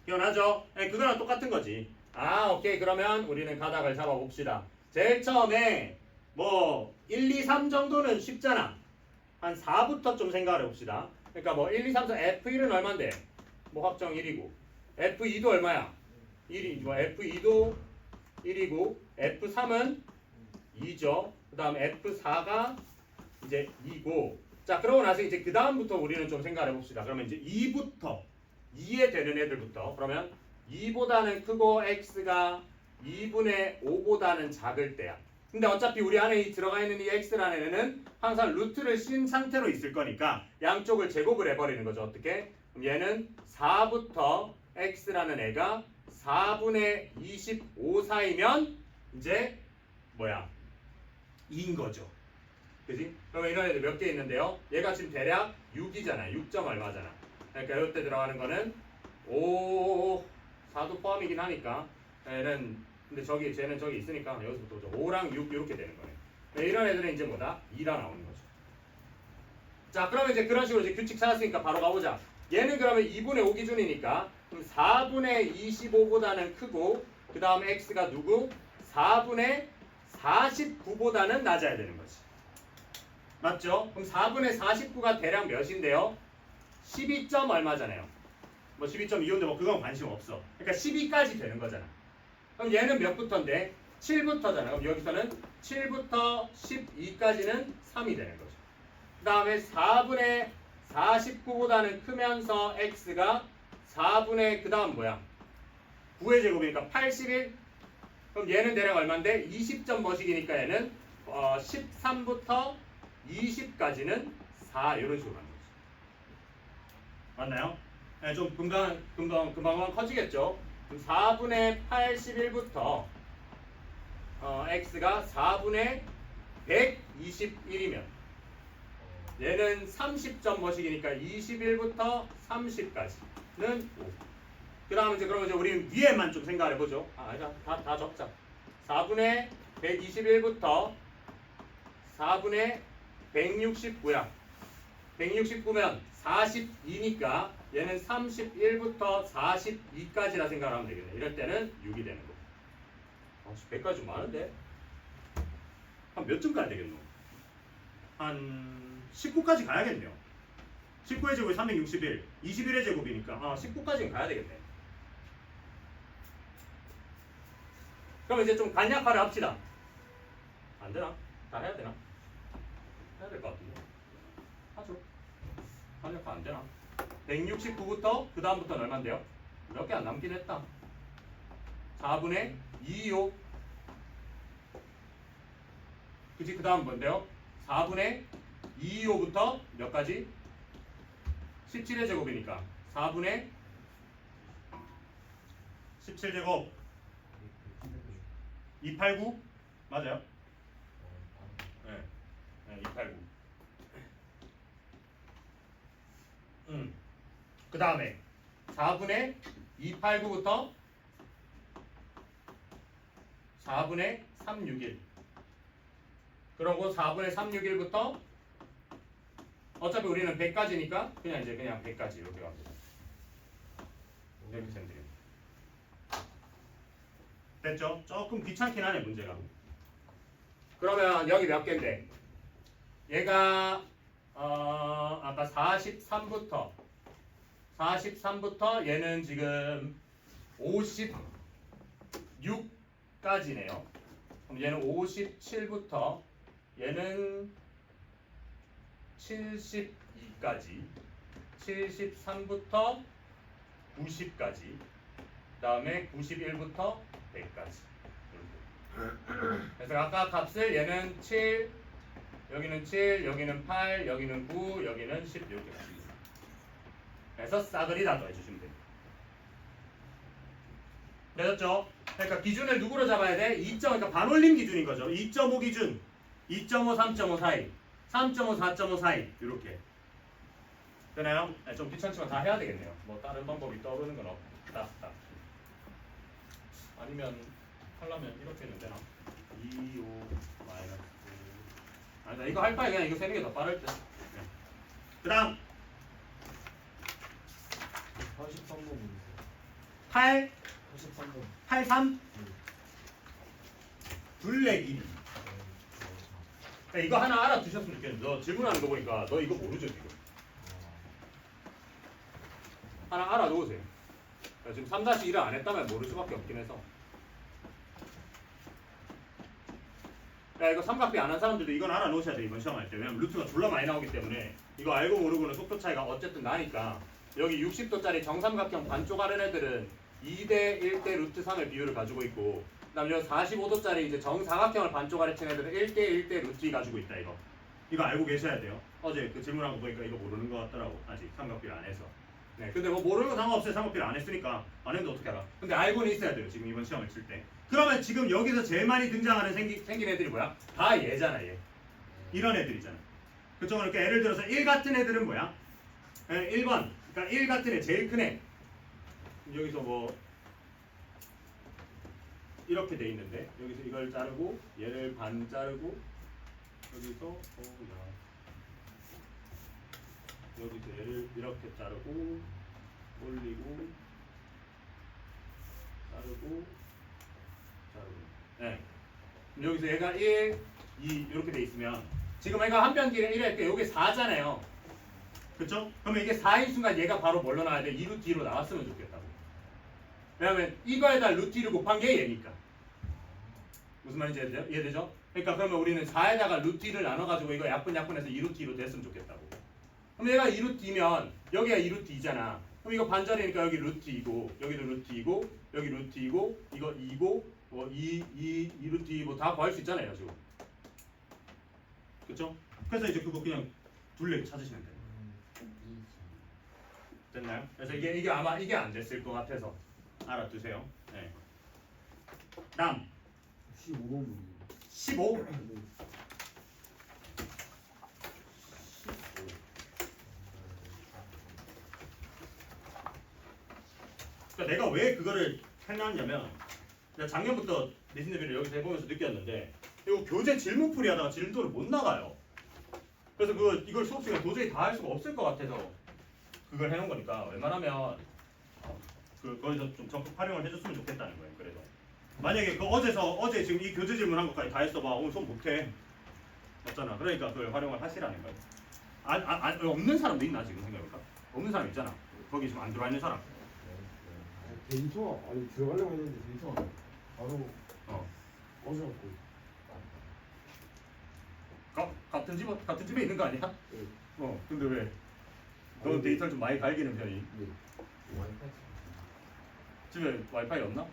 기억나죠? 네, 그거랑 똑같은 거지. 오케이. 그러면 우리는 가닥을 잡아봅시다. 제일 처음에 뭐 1, 2, 3 정도는 쉽잖아. 한 4부터 좀 생각을 해봅시다. 그러니까 뭐 1, 2, 3, 4 F1은 얼만데? 뭐 확정 1이고 F2도 얼마야? 1이 뭐 F2도 1이고 F3은 2죠. 그 다음 F4가 이제 2고 자 그러고 나서 이제 그 다음부터 우리는 좀 생각을 해봅시다. 그러면 이제 2부터 2에 되는 애들부터 그러면 2보다는 크고 x가 2분의 5보다는 작을 때야. 근데 어차피 우리 안에 들어가 있는 이 x라는 애는 항상 루트를 씌운 상태로 있을 거니까 양쪽을 제곱을 해버리는 거죠. 어떻게? 그럼 얘는 4부터 x라는 애가 4분의 25 사이면 이제 뭐야? 2인 거죠. 그지? 그러면 이런 애들 몇 개 있는데요. 얘가 지금 대략 6이잖아. 6점 얼마잖아. 그러니까 이때 들어가는 거는 5, 4도 포함이긴 하니까 얘는 근데 쟤는 저기 있으니까 여기서부터 5랑 6 이렇게 되는 거예요. 이런 애들은 이제 뭐다? 2라 나오는 거죠. 자, 그러면 이제 그런 식으로 이제 규칙 찾았으니까 바로 가보자. 얘는 그러면 2분의 5 기준이니까 그럼 4분의 25보다는 크고 그 다음에 x가 누구? 4분의 49보다는 낮아야 되는 거지. 맞죠? 그럼 4분의 49가 대략 몇인데요? 12점 얼마잖아요. 뭐 12.25인데 뭐 그건 관심 없어. 그러니까 12까지 되는 거잖아. 그럼 얘는 몇부터인데? 7부터잖아. 그럼 여기서는 7부터 12까지는 3이 되는 거죠. 그 다음에 4분의 49보다는 크면서 x가 4분의 그 다음 뭐야? 9의 제곱이니까 81. 그럼 얘는 대략 얼마인데 20점 머시기니까 얘는 13부터 20까지는 4 이런 식으로 가는 거지. 맞나요? 네, 좀 금방 커지겠죠? 4분의 81부터 x가 4분의 121이면 얘는 30점 머시기니까 21부터 30까지는 5. 그 다음에 이제 그러면 이제 우리는 위에만 좀 생각을 해보죠. 아니다. 다 적자. 4분의 121부터 4분의 169야. 169면 42니까 얘는 31부터 42까지라 생각을 하면 되겠네. 이럴 때는 6이 되는 거. 100까지 좀 많은데? 한 몇 점 가야 되겠노? 한 19까지 가야겠네요. 19의 제곱이 361, 21의 제곱이니까 19까지는 가야 되겠네. 그럼 이제 좀 간략화를 합시다. 안 되나? 다 해야 되나? 해야 될 것 같은데. 하죠. 간략화 안 되나? 169부터 그 다음부터는 얼마인데요? 몇 개 안 남긴 했다. 4분의 225. 그치? 그 다음 뭔데요? 4분의 225부터 몇 가지? 17의 제곱이니까 4분의 17제곱 289 맞아요? 네, 289. 그 다음에 4분의 289부터 4분의 361. 그러고 4분의 361부터 어차피 우리는 100까지니까 그냥 100까지 이렇게 갑니다. 이렇게 되면 되겠네. 됐죠? 조금 귀찮긴 하네 문제가. 그러면 여기 몇 개인데? 얘가 아까 43부터 얘는 지금 56까지네요. 그럼 얘는 57부터 얘는 72까지, 73부터 90까지, 그 다음에 91부터 100까지. 그래서 아까 값을 얘는 7, 여기는 7, 여기는 8, 여기는 9, 여기는 10 이렇게 가십니다. 그래서 싸그리 다 더해주시면 됩니다. 되셨죠? 그러니까 기준을 누구로 잡아야 돼? 2점, 그러니까 반올림 기준인 거죠. 2.5 기준, 2.5, 3.5 사이, 3.5, 4.5 사이 이렇게. 되나요? 네, 좀 귀찮지만 다 해야 되겠네요. 뭐 다른 방법이 떠오르는 건 없다. 아니면 하려면 이렇게 해도 되나? 2, 5, 마이너스. 아니다. 이거 할 바에 그냥 이거 세는 게 더 빠를 듯. 네. 그 다음 83번 8, 83번 83 둘레 길이. 이거 하나 알아두셨으면 좋겠는데 너 질문하는 거 보니까 너 이거 모르죠 지금. 하나 알아놓으세요. 지금 3-1을 안 했다면 모를 수밖에 없긴 해서. 야 이거 삼각비 안 한 사람들도 이건 알아놓으셔야 돼 이번 시험 할 때. 왜냐면 루트가 졸라 많이 나오기 때문에 이거 알고 모르고는 속도 차이가 어쨌든 나니까. 여기 60도짜리 정삼각형 반쪽 아는 애들은 2대 1대 루트 3의 비율을 가지고 있고, 그다음에 여기 45도짜리 이제 정사각형을 반쪽 아래 친 애들은 1대 1대 루트 2 가지고 있다. 이거 알고 계셔야 돼요. 어제 그 질문한 거 보니까 이거 모르는 거 같더라고. 아직 삼각비를 안 해서. 네, 근데 뭐 모르는 거 상관없어요. 삼각비를 안 했으니까. 안 했는데 어떻게 알아? 근데 알고는 있어야 돼요. 지금 이번 시험을 칠 때. 그러면 지금 여기서 제일 많이 등장하는 생긴 애들이 뭐야? 다 얘잖아 얘. 이런 애들이잖아. 그쵸? 그러니까 예를 들어서 1 같은 애들은 뭐야? 1번. 그러니까 1 같은 애 제일 큰 애. 여기서 뭐 이렇게 돼 있는데 여기서 이걸 자르고 얘를 반 자르고 여기서 여기서 얘를 이렇게 자르고 올리고 자르고 네. 여기서 얘가 1, 2 이렇게 돼 있으면 지금 얘가 한 편 길에 1 할 때 여기 4잖아요. 그쵸? 그러면 이게 4인 순간 얘가 바로 뭘로 나와야 돼? 2루트 2로 나왔으면 좋겠다고. 왜냐면 이거에다 루트 2를 곱한 게 얘니까. 무슨 말인지 이해되죠? 그러니까 그러면 우리는 4에다가 루트 2를 나눠가지고 이거 약분해서 2루트 2로 됐으면 좋겠다고. 그럼 얘가 2루트 2면 여기가 2루트 2잖아. 그럼 이거 반전이니까 여기 루트 2고 여기도 루트 2고 여기 루트 2고 이거 2고 뭐2 루트 2 뭐 다 구할 수 있잖아요 지금. 그쵸? 그래서 이제 그거 그냥 둘레 찾으시면 돼요. 됐나요? 그래서 이게 아마 이게 안 됐을 것 같아서 알아두세요. 네. 다음 15번 15. 그러니까 내가 왜 그거를 해놨냐면 내가 작년부터 리스닝비를 여기서 해보면서 느꼈는데 이거 교재 질문풀이 하다가 진도를 못 나가요. 그래서 이걸 수업 시간에 도저히 다 할 수가 없을 것 같아서 그걸 해놓은 거니까 웬만하면 거기서 좀 적극 활용을 해줬으면 좋겠다는 거예요. 그래서 만약에 어제 지금 이 교재 질문 한 것까지 다 했어 봐 오늘 수업 못해 없잖아. 그러니까 그걸 활용을 하시라는 거예요. 없는 사람도 있나 지금 생각해볼까? 없는 사람 있잖아. 거기 지금 안 들어와 있는 사람. 데이터 아니 들어가려고 했는데 데이터가 바로 어. 꺼져갖고 같은 집에 있는 거 아니야? 네. 근데 왜? 너는 데이터를 좀 많이 갈기는 편이? 네. 와이파이 집에 와이파이 없나?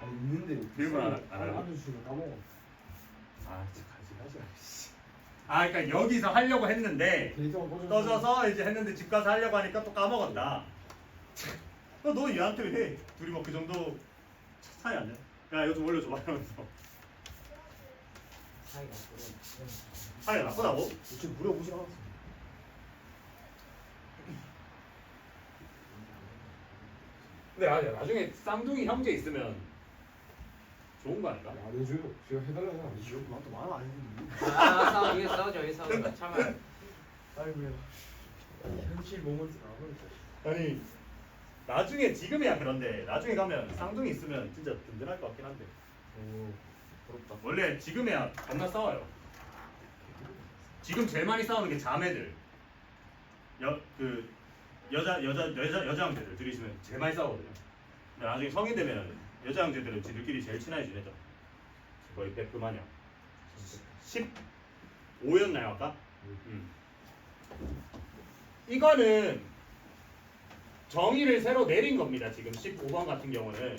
아니 있는데 비밀번호 안 알고? 알려주시면 까먹어. 가지. 그러니까 여기서 하려고 했는데 데이터가 떠져서 이제 했는데 집 가서 하려고 하니까 또 까먹었다. 너 얘한테 왜 둘이 뭐 그 정도 차이 안 나? 야 이거 좀 올려줘봐 이러면서. 사이가 그런 차이가 나쁘다고? 지금 물어보지 않았어. 근데 나중에 쌍둥이 형제 있으면 좋은 거 아닌가? 안 해줘요. 제가 해달라고 하면 안 해줘요. 나한테 말을 안 해주는데. 싸워 이거 싸우죠 이 싸우죠 참아 아이고야. 현실 모먼트 나오니까. 아니 나중에 지금이야 그런데 나중에 가면 쌍둥이 있으면 진짜 든든할 것 같긴 한데 오 부럽다. 원래 지금이야 겁나 싸워요. 지금 제일 많이 싸우는 게 자매들. 여자 형제들 들이시면 제일 많이 싸우거든요. 근데 나중에 성인 되면 여자 형제들은 지들끼리 제일 친하게 지내죠. 거의 100% 마냥. 15였나요 아까? 이거는 정의를 새로 내린 겁니다. 지금 15번 같은 경우는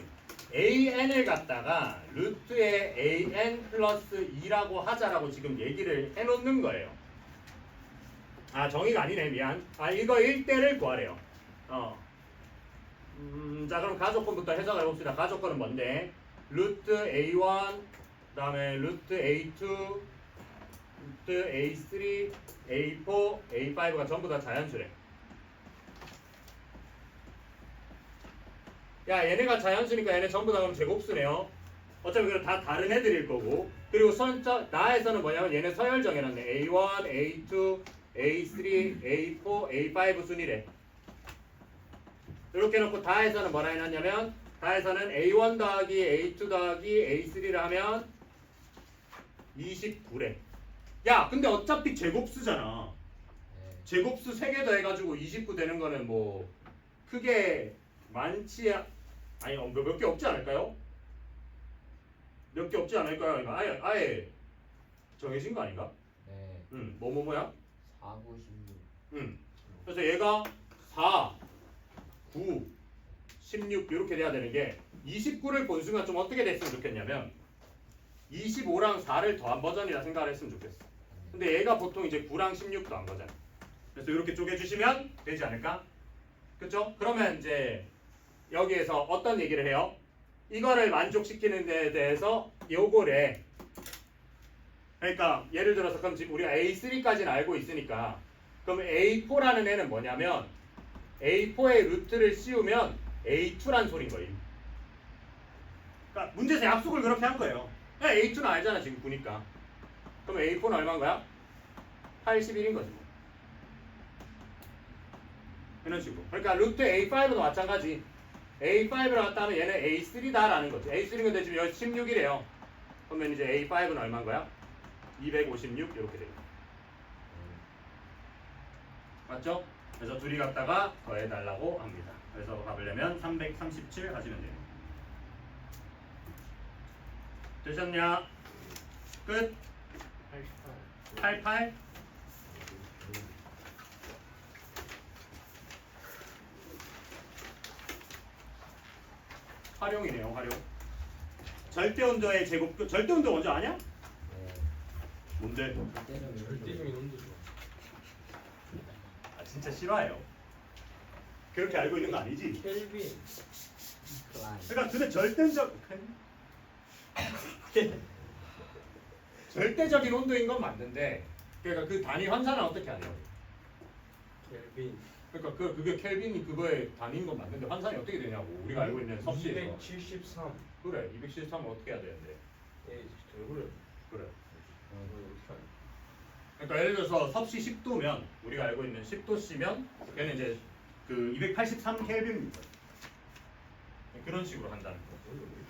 AN을 갖다가 루트의 AN 플러스 2라고 하자라고 지금 얘기를 해놓는 거예요. 정의가 아니네 미안. 이거 1대를 구하래요. 자 그럼 가족권부터 해석을 해봅시다. 가족권은 뭔데? 루트 A1 그 다음에 루트 A2 루트 A3 A4 A5가 전부 다 자연수래. 야 얘네가 자연수니까 얘네 전부 다 그럼 제곱수네요. 어차피 그럼 다 다른 애들일 거고. 그리고 나에서는 뭐냐면 얘네 서열 정해놨네. A1, A2, A3, A4, A5 순이래. 이렇게 놓고 다에서는 뭐라 해놨냐면 다에서는 A1 더하기 A2 더하기 A3를 하면 29래. 야 근데 어차피 제곱수잖아. 제곱수 3개 더해가지고 29 되는 거는 뭐 크게 많지 아니 몇 개 없지 않을까요? 몇 개 없지 않을까요? 이거 아예 정해진 거 아닌가? 네 뭐야? 4, 9, 16 그래서 얘가 4, 9, 16 이렇게 돼야 되는 게 29를 본 순간 좀 어떻게 됐으면 좋겠냐면 25랑 4를 더한 버전이라 생각을 했으면 좋겠어. 근데 얘가 보통 이제 9랑 16 더한 거잖아. 그래서 이렇게 쪼개주시면 되지 않을까? 그쵸? 그러면 이제 여기에서 어떤 얘기를 해요? 이거를 만족시키는 데 대해서 요거래. 그러니까 예를 들어서 그럼 지금 우리가 A3까지는 알고 있으니까 그럼 A4라는 애는 뭐냐면 A4의 루트를 씌우면 A2란 소린 거임. 그러니까 문제에서 약속을 그렇게 한 거예요. A2는 알잖아 지금 9니까. 그럼 A4는 얼마인 거야? 81인 거지. 이런 식으로. 그러니까 루트 A5도 마찬가지. A5를 갖다 하면 얘는 A3다라는 거지. A3는 근데 지금 여기 16이래요. 그러면 이제 A5는 얼마인 거야? 256 이렇게 돼요. 맞죠? 그래서 둘이 갖다가 더해달라고 합니다. 그래서 답을 내면 337 하시면 돼요. 되셨냐? 끝? 88? 활용이네요, 활용. 절대 온도의 제곱 절대 온도 먼저 아냐? 네. 뭔데? 절대적인 온도죠. 아 진짜 싫어해요. 그렇게 알고 있는 거 아니지? 켈빈. 클라인. 그러니까 근데 절대적인 온도인 건 맞는데 그러니까 그 단위 환산은 어떻게 하냐? 켈빈. 그러니까 그게 켈빈이 그거의 단위인 건 맞는데 환산이 어떻게 되냐고 우리가 알고 있는 섭씨에서 273. 그래 273은 어떻게 해야 되는데 예, 더 그래. 그래 어떻게 하냐? 그러니까 예를 들어서 섭씨 10도면 우리가 알고 있는 10도씨면 걔는 이제 그 283 켈빈입니다. 그런 식으로 한다는 거. 원래 왜 이렇게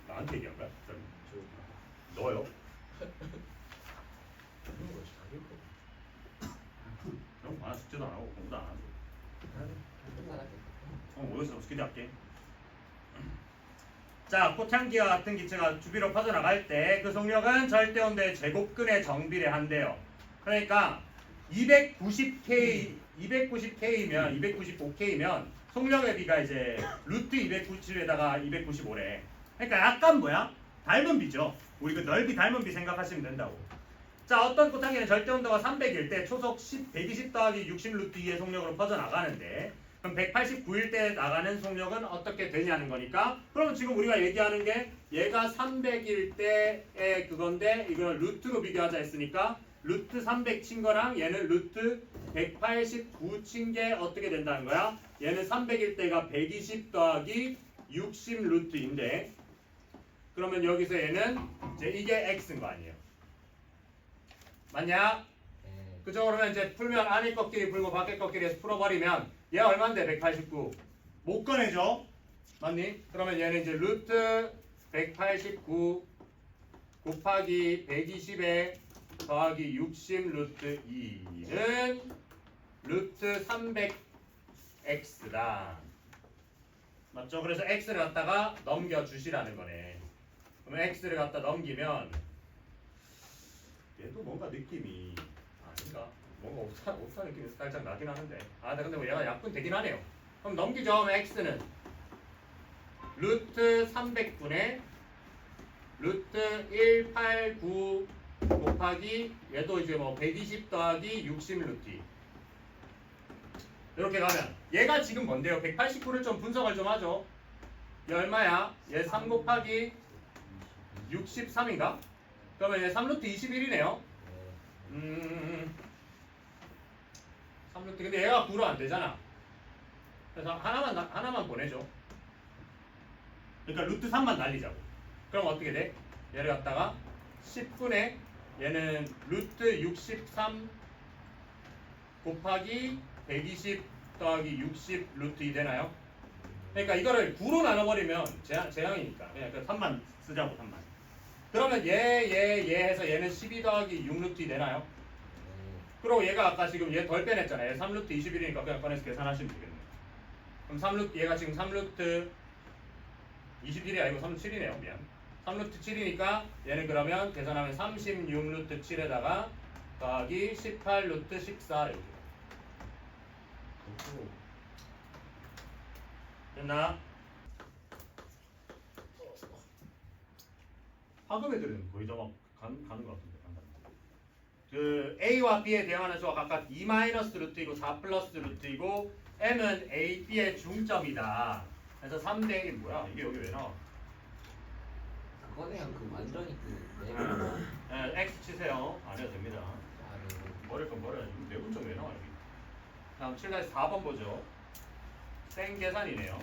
좋아? 나한테 얘기한 거야? 저 너요? 이런 거 자기 거. 형 많아 숙제도 안 하고 공부도 안 하고 살았겠다. 어디서 숙제 할게. 자, 포창기와 같은 기체가 주비로 퍼져나갈 때 그 속력은 절대온도의 제곱근에 정비례한대요. 그러니까 290K, 290K면 295K면 속력의 비가 이제 루트 290에다가 295래. 그러니까 약간 뭐야? 닮은 비죠. 우리 그 넓이 닮은 비 생각하시면 된다고. 자, 어떤 포창기는 절대온도가 300일 때 초속 120 더하기 60 루트 2의 속력으로 퍼져나가는데 그럼 189일 때 나가는 속력은 어떻게 되냐는 거니까 그러면 지금 우리가 얘기하는 게 얘가 300일 때의 그건데 이걸 루트로 비교하자 했으니까 루트 300 친 거랑 얘는 루트 189 친 게 어떻게 된다는 거야? 얘는 300일 때가 120 더하기 60 루트인데 그러면 여기서 얘는 이제 이게 x인 거 아니에요? 맞냐? 네. 그죠? 그러면 이제 풀면 안에 꺾기리 풀고 밖에 꺾기리에서 풀어버리면 얘 얼마인데 189 못 꺼내죠? 맞니? 그러면 얘는 이제 루트 189 곱하기 120에 더하기 60 루트 2는 루트 300x다. 맞죠? 그래서 x를 갖다가 넘겨주시라는 거네. 그러면 x를 갖다 넘기면 얘도 뭔가 느낌이 아닌가? 뭔가 옵사 느낌이 살짝 나긴 하는데 근데 뭐 얘가 약분 되긴 하네요. 그럼 넘기죠. 그럼 x는 루트 300분의 루트 189 곱하기 얘도 이제 뭐 120 더하기 60 루트 이렇게 가면 얘가 지금 뭔데요? 189를 좀 분석을 좀 하죠. 얘 얼마야? 얘 3 곱하기 63인가? 그러면 얘 3루트 21이네요. 3루트 근데 얘가 9로 안 되잖아. 그래서 하나만 보내줘. 그러니까 루트 3만 날리자고. 그럼 어떻게 돼? 얘를 갖다가 10분의 얘는 루트 63 곱하기 120 더하기 60 루트 2 되나요? 그러니까 이거를 9로 나눠버리면 재앙이니까 그냥 그 3만 쓰자고 3만. 그러면 얘 해서 얘는 12 더하기 6 루트 2 되나요? 그리고 얘가 아까 지금 얘 덜 빼냈잖아요. 얘 3루트 21이니까 그냥 꺼내서 계산하시면 되겠네요. 그럼 3루트 얘가 지금 3루트 21이 아니고 37이네요. 미안. 3루트 7이니까 얘는 그러면 계산하면 36루트 7에다가 더하기 18루트 14 이렇게. 됐나? 화금 애들은 거의 다 막 가는 것 같은데. 그 A와 B에 대응하는 수가 각각 2 마이너스 루트이고 4 플러스 루트이고 M은 A, B의 중점이다. 그래서 3대 1이 뭐야? 이게 여기 왜 나와? 그거네요. 그 완전히 그 네, X 치세요. 안 해도 됩니다. 네. 버릴 건 버려야지. 내분점 왜 나와 여기? 다음 7-4번 보죠. 생 계산이네요.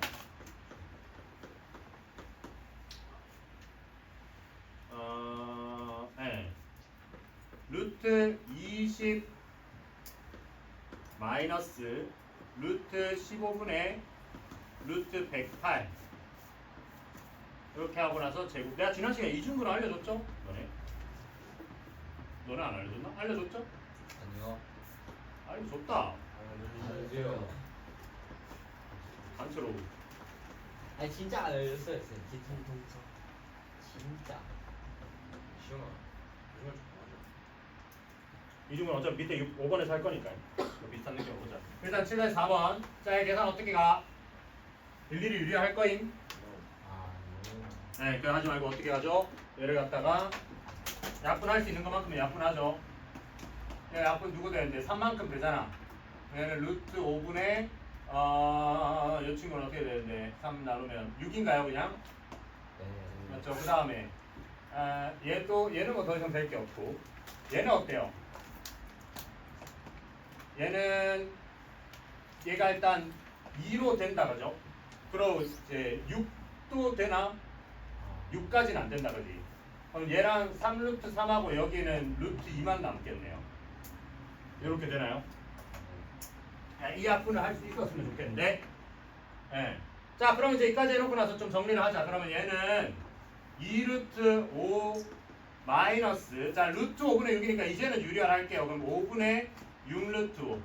네. 루트 20 마이너스 루트 15분의 루트 108 이렇게 하고 나서 제곱. 내가 지난 시간에 이중근 알려줬죠? 너네 안 알려줬나? 알려줬죠? 아니요. 알려줬다. 아니요. 단체로. 아니 진짜 알렸어요. 뒤통통. 진짜. 시영아. 이거 좀 이중근 어차피 밑에 5번에 살 거니까 비슷한 느낌으로 보자. 일단 7-4번. 자, 이 계산 어떻게 가? 일일이 유리할 거임. 네, 그 하지 말고 어떻게 하죠? 얘를 갖다가 약분할 수 있는 것만큼 약분하죠. 얘 약분 누구 되는데 3만큼 되잖아. 얘는 루트 5분의 이 친구는 어떻게 되는데 3 나누면 6인가요 그냥? 네. 맞죠? 그 다음에 얘는 뭐 더 이상 될 게 없고 얘는 어때요? 얘는 얘가 일단 2로 된다 그죠? 그리고 이제 6도 되나? 6까지는 안 된다 그지? 그럼 얘랑 3루트 3하고 여기는 루트 2만 남겠네요. 이렇게 되나요? 이 약분을 할 수 있었으면 좋겠는데. 예. 자, 그럼 이제 여기까지 해놓고 나서 좀 정리를 하자. 그러면 얘는 2루트 5 마이너스, 자, 루트 5분의 6이니까 이제는 유리화를 할게요. 그럼 5분의 6루트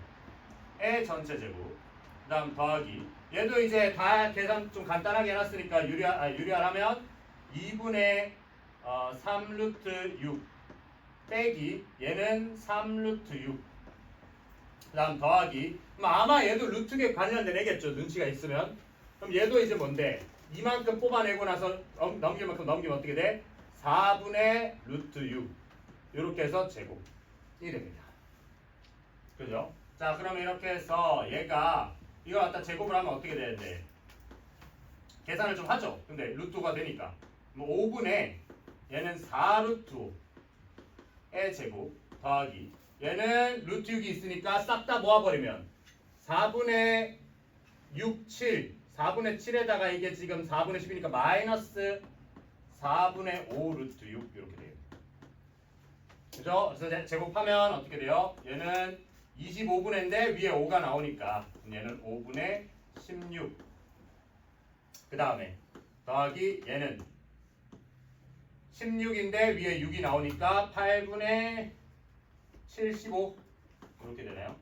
5의 전체 제곱. 그 다음 더하기. 얘도 이제 다 계산 좀 간단하게 해놨으니까 유리화를 하면 2분의 3루트 6 빼기 얘는 3루트 6. 그 다음 더하기. 그럼 아마 얘도 루트계 관련된 애겠죠. 눈치가 있으면. 그럼 얘도 이제 뭔데? 이만큼 뽑아내고 나서 넘길 만큼 넘기면 어떻게 돼? 4분의 루트 6 이렇게 해서 제곱이 됩니다. 그죠? 자, 그러면 이렇게 해서 얘가 이걸 갖다 제곱을 하면 어떻게 되는데? 계산을 좀 하죠. 근데 루트가 되니까 뭐 5분의 얘는 4루트 5의 제곱 더하기 얘는 루트 6이 있으니까 싹 다 모아버리면 4분의 6, 7 4분의 7에다가 이게 지금 4분의 10이니까 마이너스 4분의 5 루트 6 이렇게 돼요. 그죠? 그래서 제곱하면 어떻게 돼요? 얘는 25분의인데 위에 5가 나오니까 얘는 5분의 16. 그 다음에 더하기 얘는 16인데 위에 6이 나오니까 8분의 75 이렇게 되네요.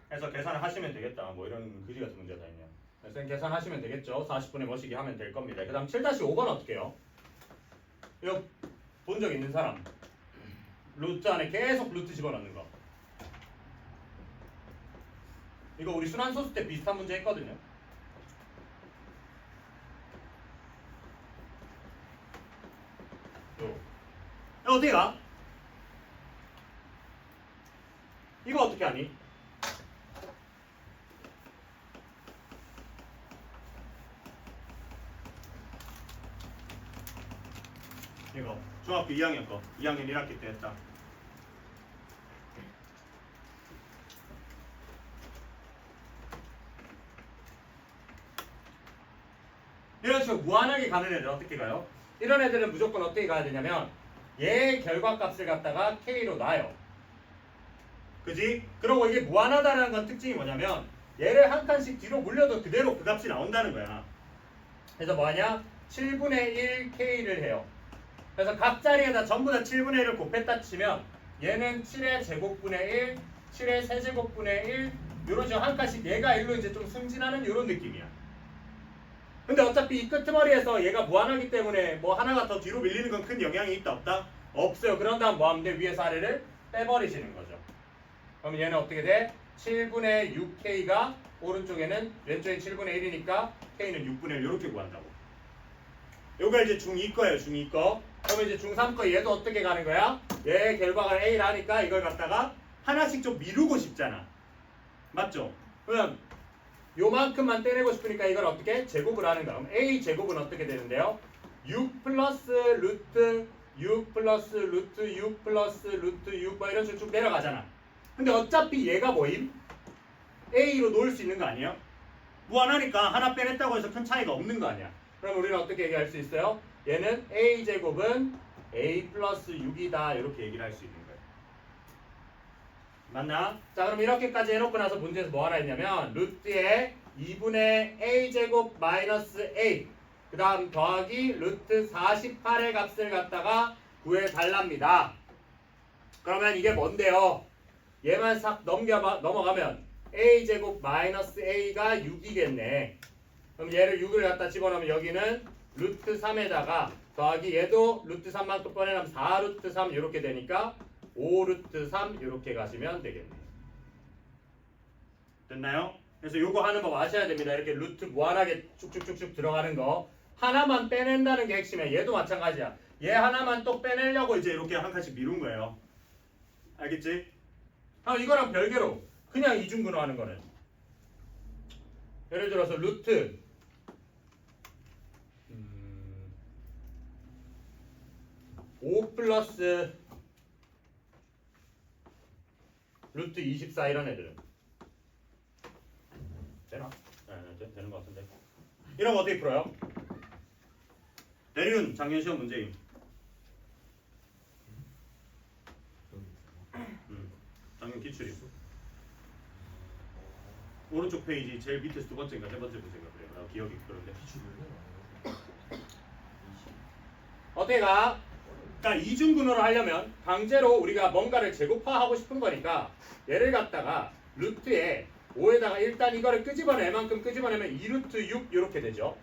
그래서 계산을 하시면 되겠다. 뭐 이런 그지 같은 문제가 다 있네요. 그래서 계산하시면 되겠죠. 40분의 뭐시기 하면 될 겁니다. 그 다음 7-5번 어떻게 해요? 이거 본 적 있는 사람? 루트 안에 계속 루트 집어넣는 거. 이거 우리 순환소수 때 비슷한 문제 했거든요. 이거 어떻게 가? 이거 어떻게 하니? 이거 중학교 2학년 거 2학년 1학기 때 했다. 이런 식으로 무한하게 가는 애들 어떻게 가요? 이런 애들은 무조건 어떻게 가야 되냐면 얘 결과값을 갖다가 K로 놔요. 그지? 그리고 이게 무한하다는 건 특징이 뭐냐면 얘를 한 칸씩 뒤로 물려도 그대로 그 값이 나온다는 거야. 그래서 뭐하냐? 7분의 1 K를 해요. 그래서 각 자리에다 전부 다 7분의 1을 곱했다 치면 얘는 7의 제곱분의 1, 7의 세제곱분의 1 이런 식으로 한 칸씩 얘가 1로 이제 좀 승진하는 이런 느낌이야. 근데 어차피 이 끄트머리에서 얘가 무한하기 때문에 뭐 하나가 더 뒤로 밀리는 건 큰 영향이 있다 없다? 없어요. 그런 다음 뭐 하면 돼? 위에서 아래를 빼버리시는 거죠. 그럼 얘는 어떻게 돼? 7분의 6K가 오른쪽에는 왼쪽에 7분의 1이니까 K는 6분의 1 이렇게 구한다고. 요가 이제 중2 거예요. 중2 거. 그러면 이제 중3 거 얘도 어떻게 가는 거야? 얘 결과가 A라니까 이걸 갖다가 하나씩 좀 미루고 싶잖아. 맞죠? 그럼 요만큼만 떼내고 싶으니까 이걸 어떻게? 제곱을 하는 거야. 그럼 A 제곱은 어떻게 되는데요? 6 플러스 루트 6 플러스 루트 6 플러스 루트 6 뭐 이런 식으로 쭉 내려가잖아. 근데 어차피 얘가 뭐임? A로 놓을 수 있는 거 아니에요? 무한하니까 하나 빼냈다고 해서 큰 차이가 없는 거 아니야. 그럼 우리는 어떻게 얘기할 수 있어요? 얘는 A 제곱은 A 플러스 6이다 이렇게 얘기를 할 수 있는 거예요. 맞나? 자, 그럼 이렇게까지 해놓고 나서 문제에서 뭐 하나 했냐면 루트에 2분의 A 제곱 마이너스 A 그 다음 더하기 루트 48의 값을 갖다가 구해달랍니다. 그러면 이게 뭔데요? 얘만 싹 넘어가면 A 제곱 마이너스 A가 6이겠네. 그럼 얘를 6을 갖다 집어넣으면 여기는 루트 3에다가 더하기 얘도 루트 3만큼 꺼내면 4루트 3 이렇게 되니까 5루트 3 이렇게 가시면 되겠네요. 됐나요? 그래서 요거 하는 법 아셔야 됩니다. 이렇게 루트 무한하게 쭉쭉쭉쭉 들어가는 거 하나만 빼낸다는 게 핵심이야. 얘도 마찬가지야. 얘 하나만 또 빼내려고 이제 이렇게 한 칸씩 미룬 거예요. 알겠지? 이거랑 별개로 그냥 이중근호하는 거는 예를 들어서 루트 5 플러스 루트 24 이런 애들은 되나? 네, 되는 것 같은데. 이런 거 어떻게 풀어요? 대륜 작년 시험 문제임. 작년 기출임. 오른쪽 페이지 제일 밑에서 두 번째인가 세 번째 문제인가 그래요. 나 기억이 그런데. 어떻게 가? 그러니까 이중근호를 하려면 강제로 우리가 뭔가를 제곱화하고 싶은 거니까 얘를 갖다가 루트에 5에다가 일단 이거를 끄집어낼 만큼 끄집어내면 2루트 6 이렇게 되죠.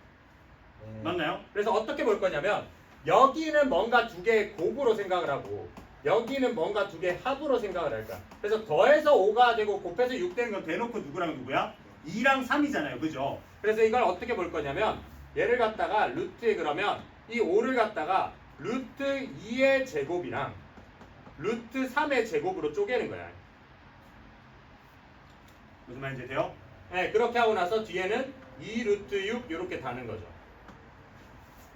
맞나요? 그래서 어떻게 볼 거냐면 여기는 뭔가 두 개의 곱으로 생각을 하고 여기는 뭔가 두 개의 합으로 생각을 할까. 그래서 더해서 5가 되고 곱해서 6 되는 건 대놓고 누구랑 누구야? 2랑 3이잖아요. 그죠? 그래서 이걸 어떻게 볼 거냐면 얘를 갖다가 루트에 그러면 이 5를 갖다가 루트 2의 제곱이랑 루트 3의 제곱으로 쪼개는 거야. 무슨 말인지 돼요? 네, 그렇게 하고 나서 뒤에는 2 루트 6 이렇게 다는 거죠.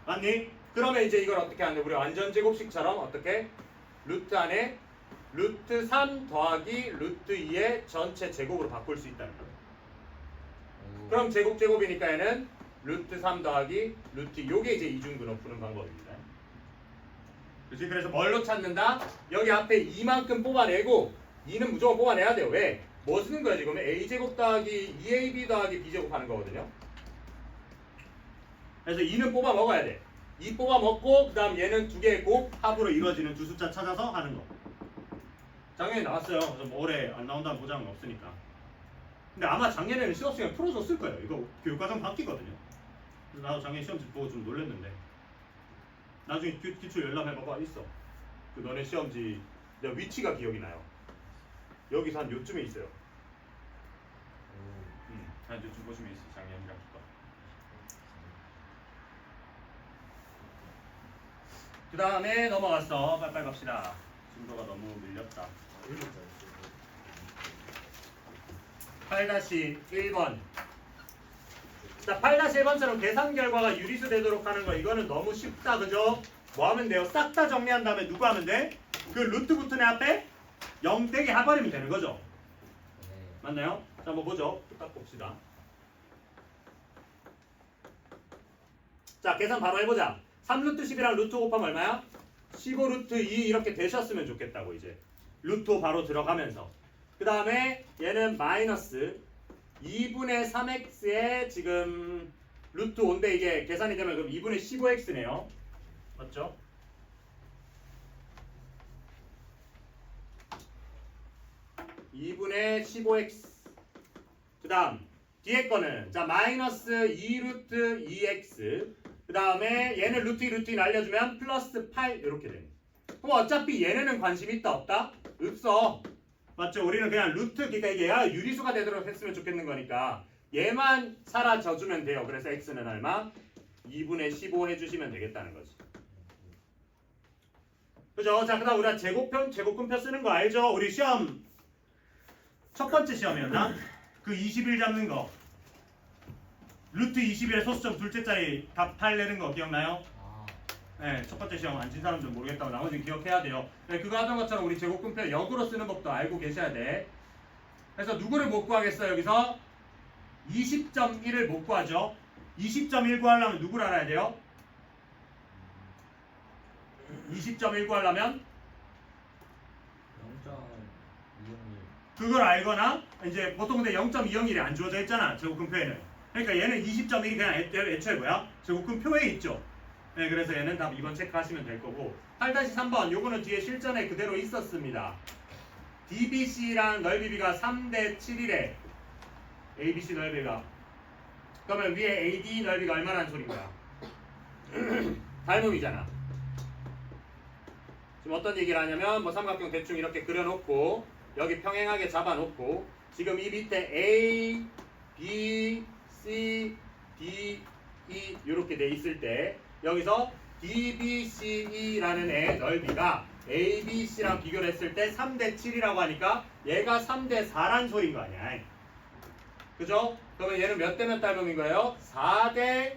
맞니? 그러면 이제 이걸 어떻게 하는데 우리 완전 제곱식처럼 어떻게? 루트 안에 루트 3 더하기 루트 2의 전체 제곱으로 바꿀 수 있다는 거예요. 그럼 제곱이니까 얘는 루트 3 더하기 루트 요게 이제 이중근호 푸는 방법입니다. 그렇지? 그래서 뭘로 찾는다? 여기 앞에 2만큼 뽑아내고 2는 무조건 뽑아내야 돼요. 왜? 뭐 쓰는 거야 지금? a제곱 더하기 2ab 더하기 b제곱 하는 거거든요. 그래서 2는 뽑아 먹어야 돼. 2 뽑아 먹고 그 다음 얘는 두 개의 곱 합으로 이루어지는 두 숫자 찾아서 하는 거. 작년에 나왔어요. 그래서 뭐 올해 안 나온다는 보장은 없으니까. 근데 아마 작년에는 시험 시간에 풀어줬을 거예요. 이거 교육과정 바뀌거든요. 그래서 나도 작년 시험지 보고 좀 놀랬는데 나중에 기출 열람해봐봐. 있어. 그 너네 시험지 내 위치가 기억이 나요. 여기서 한 요쯤에 있어요. 한 요쯤 보시면 있어. 작년이랑 거. 그 다음에 넘어갔어. 빨리빨리 갑시다. 진도가 너무 밀렸다. 8-1번. 자, 8-1번처럼 계산 결과가 유리수 되도록 하는 거 이거는 너무 쉽다. 그죠? 뭐 하면 돼요? 싹 다 정리한 다음에 누구 하면 돼? 그 루트 붙은 애 앞에 0 떼기 해버리면 되는 거죠? 맞나요? 자, 한번 보죠. 딱 봅시다. 자, 계산 바로 해보자. 3루트 10이랑 루트 곱하면 얼마야? 15루트 2 이렇게 되셨으면 좋겠다고 이제. 루트 바로 들어가면서. 그 다음에 얘는 마이너스 2분의 3x에 지금 루트 5인데 이게 계산이 되면 그럼 2분의 15x네요. 맞죠? (2분의 15x) 그 다음 뒤에 거는 자 마이너스 2루트 2x 그 다음에 얘는 루트 2 루트 2 날려주면 플러스 8 이렇게 됩니다. 그럼 어차피 얘네는 관심 있다 없다? 없어. 맞죠? 우리는 그냥 루트 그러니까 이게 유리수가 되도록 했으면 좋겠는 거니까 얘만 사라져주면 돼요. 그래서 x는 얼마? 2분의 15 해주시면 되겠다는 거지. 그죠? 자, 그 다음 우리가 제곱근표 쓰는 거 알죠? 우리 시험 첫 번째 시험이었나? 그 21 잡는 거. 루트 21에 소수점 둘째 자리 답 8 내는 거 기억나요? 네, 첫 번째 시험 안 친 사람 좀 모르겠다고 나머지는 기억해야 돼요. 네, 그거 하던 것처럼 우리 제곱근표 역으로 쓰는 법도 알고 계셔야 돼. 그래서 누구를 못 구하겠어요? 여기서 20.1을 못 구하죠. 20.1 구하려면 누구를 알아야 돼요? 20.1 구하려면 0.201 그걸 알거나 이제 보통 근데 0.201이 안 주어져 있잖아 제곱근표에는. 그러니까 얘는 20.1이 그냥 애초에 뭐야? 제곱근표에 있죠. 네, 그래서 얘는 답 2번 체크하시면 될 거고 8-3번 요거는 뒤에 실전에 그대로 있었습니다. DBC랑 넓이비가 3:7이래. ABC 넓이가. 그러면 위에 AD 넓이가 얼마라는 소린 거야? 닮음이잖아. 지금 어떤 얘기를 하냐면 뭐 삼각형 대충 이렇게 그려놓고 여기 평행하게 잡아놓고 지금 이 밑에 A, B, C, D, E 이렇게 돼 있을 때 여기서 DBCE라는 애 넓이가 ABC랑 비교를 했을 때 3대 7이라고 하니까 얘가 3대 4란 소리인 거 아니야. 그죠? 그러면 얘는 몇 대 몇 닮음인 거예요? 4대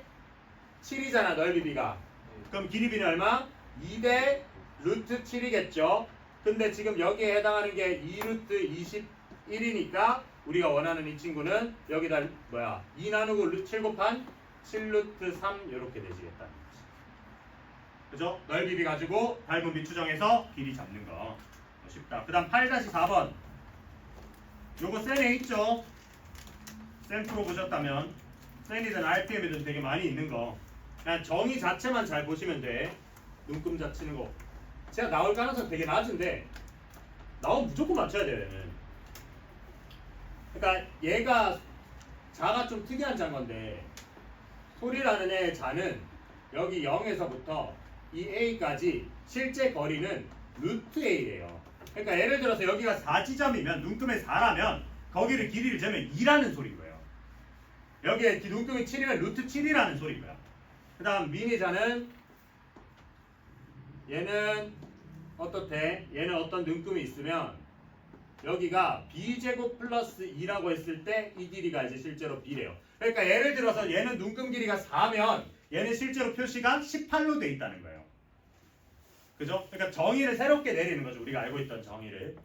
7이잖아, 넓이 B가. 그럼 길이 B는 얼마? 2대 루트 7이겠죠? 근데 지금 여기에 해당하는 게 2루트 21이니까 우리가 원하는 이 친구는 여기다 2 나누고 루트 7 곱한 7루트 3 이렇게 되시겠다는 거지. 그죠? 넓이 B 가지고 닮은 B 추정해서 길이 잡는 거. 쉽다. 그 다음 8-4번. 요거 센에 있죠? 센 프로 보셨다면 센이든 RPM이든 되게 많이 있는 거. 그냥 정의 자체만 잘 보시면 돼. 눈금자 치는 거. 제가 나올 가능성 되게 낮은데 나오면 무조건 맞춰야 돼요, 얘는. 그러니까 얘가 자가 좀 특이한 자인데 소리라는 애의 자는 여기 0에서부터 이 A까지 실제 거리는 루트 A래요. 그러니까 예를 들어서 여기가 4지점이면 눈금의 4라면 거기를 길이를 재면 2라는 소리인 거예요. 여기에 눈금이 7이면 루트 7이라는 소리고요. 그 다음 미니자는 얘는 어떻대? 얘는 어떤 눈금이 있으면 여기가 b제곱 플러스 2라고 했을 때 이 길이가 이제 실제로 b래요. 그러니까 예를 들어서 얘는 눈금 길이가 4면 얘는 실제로 표시가 18로 돼 있다는 거예요. 그죠? 그러니까 정의를 새롭게 내리는 거죠. 우리가 알고 있던 정의를.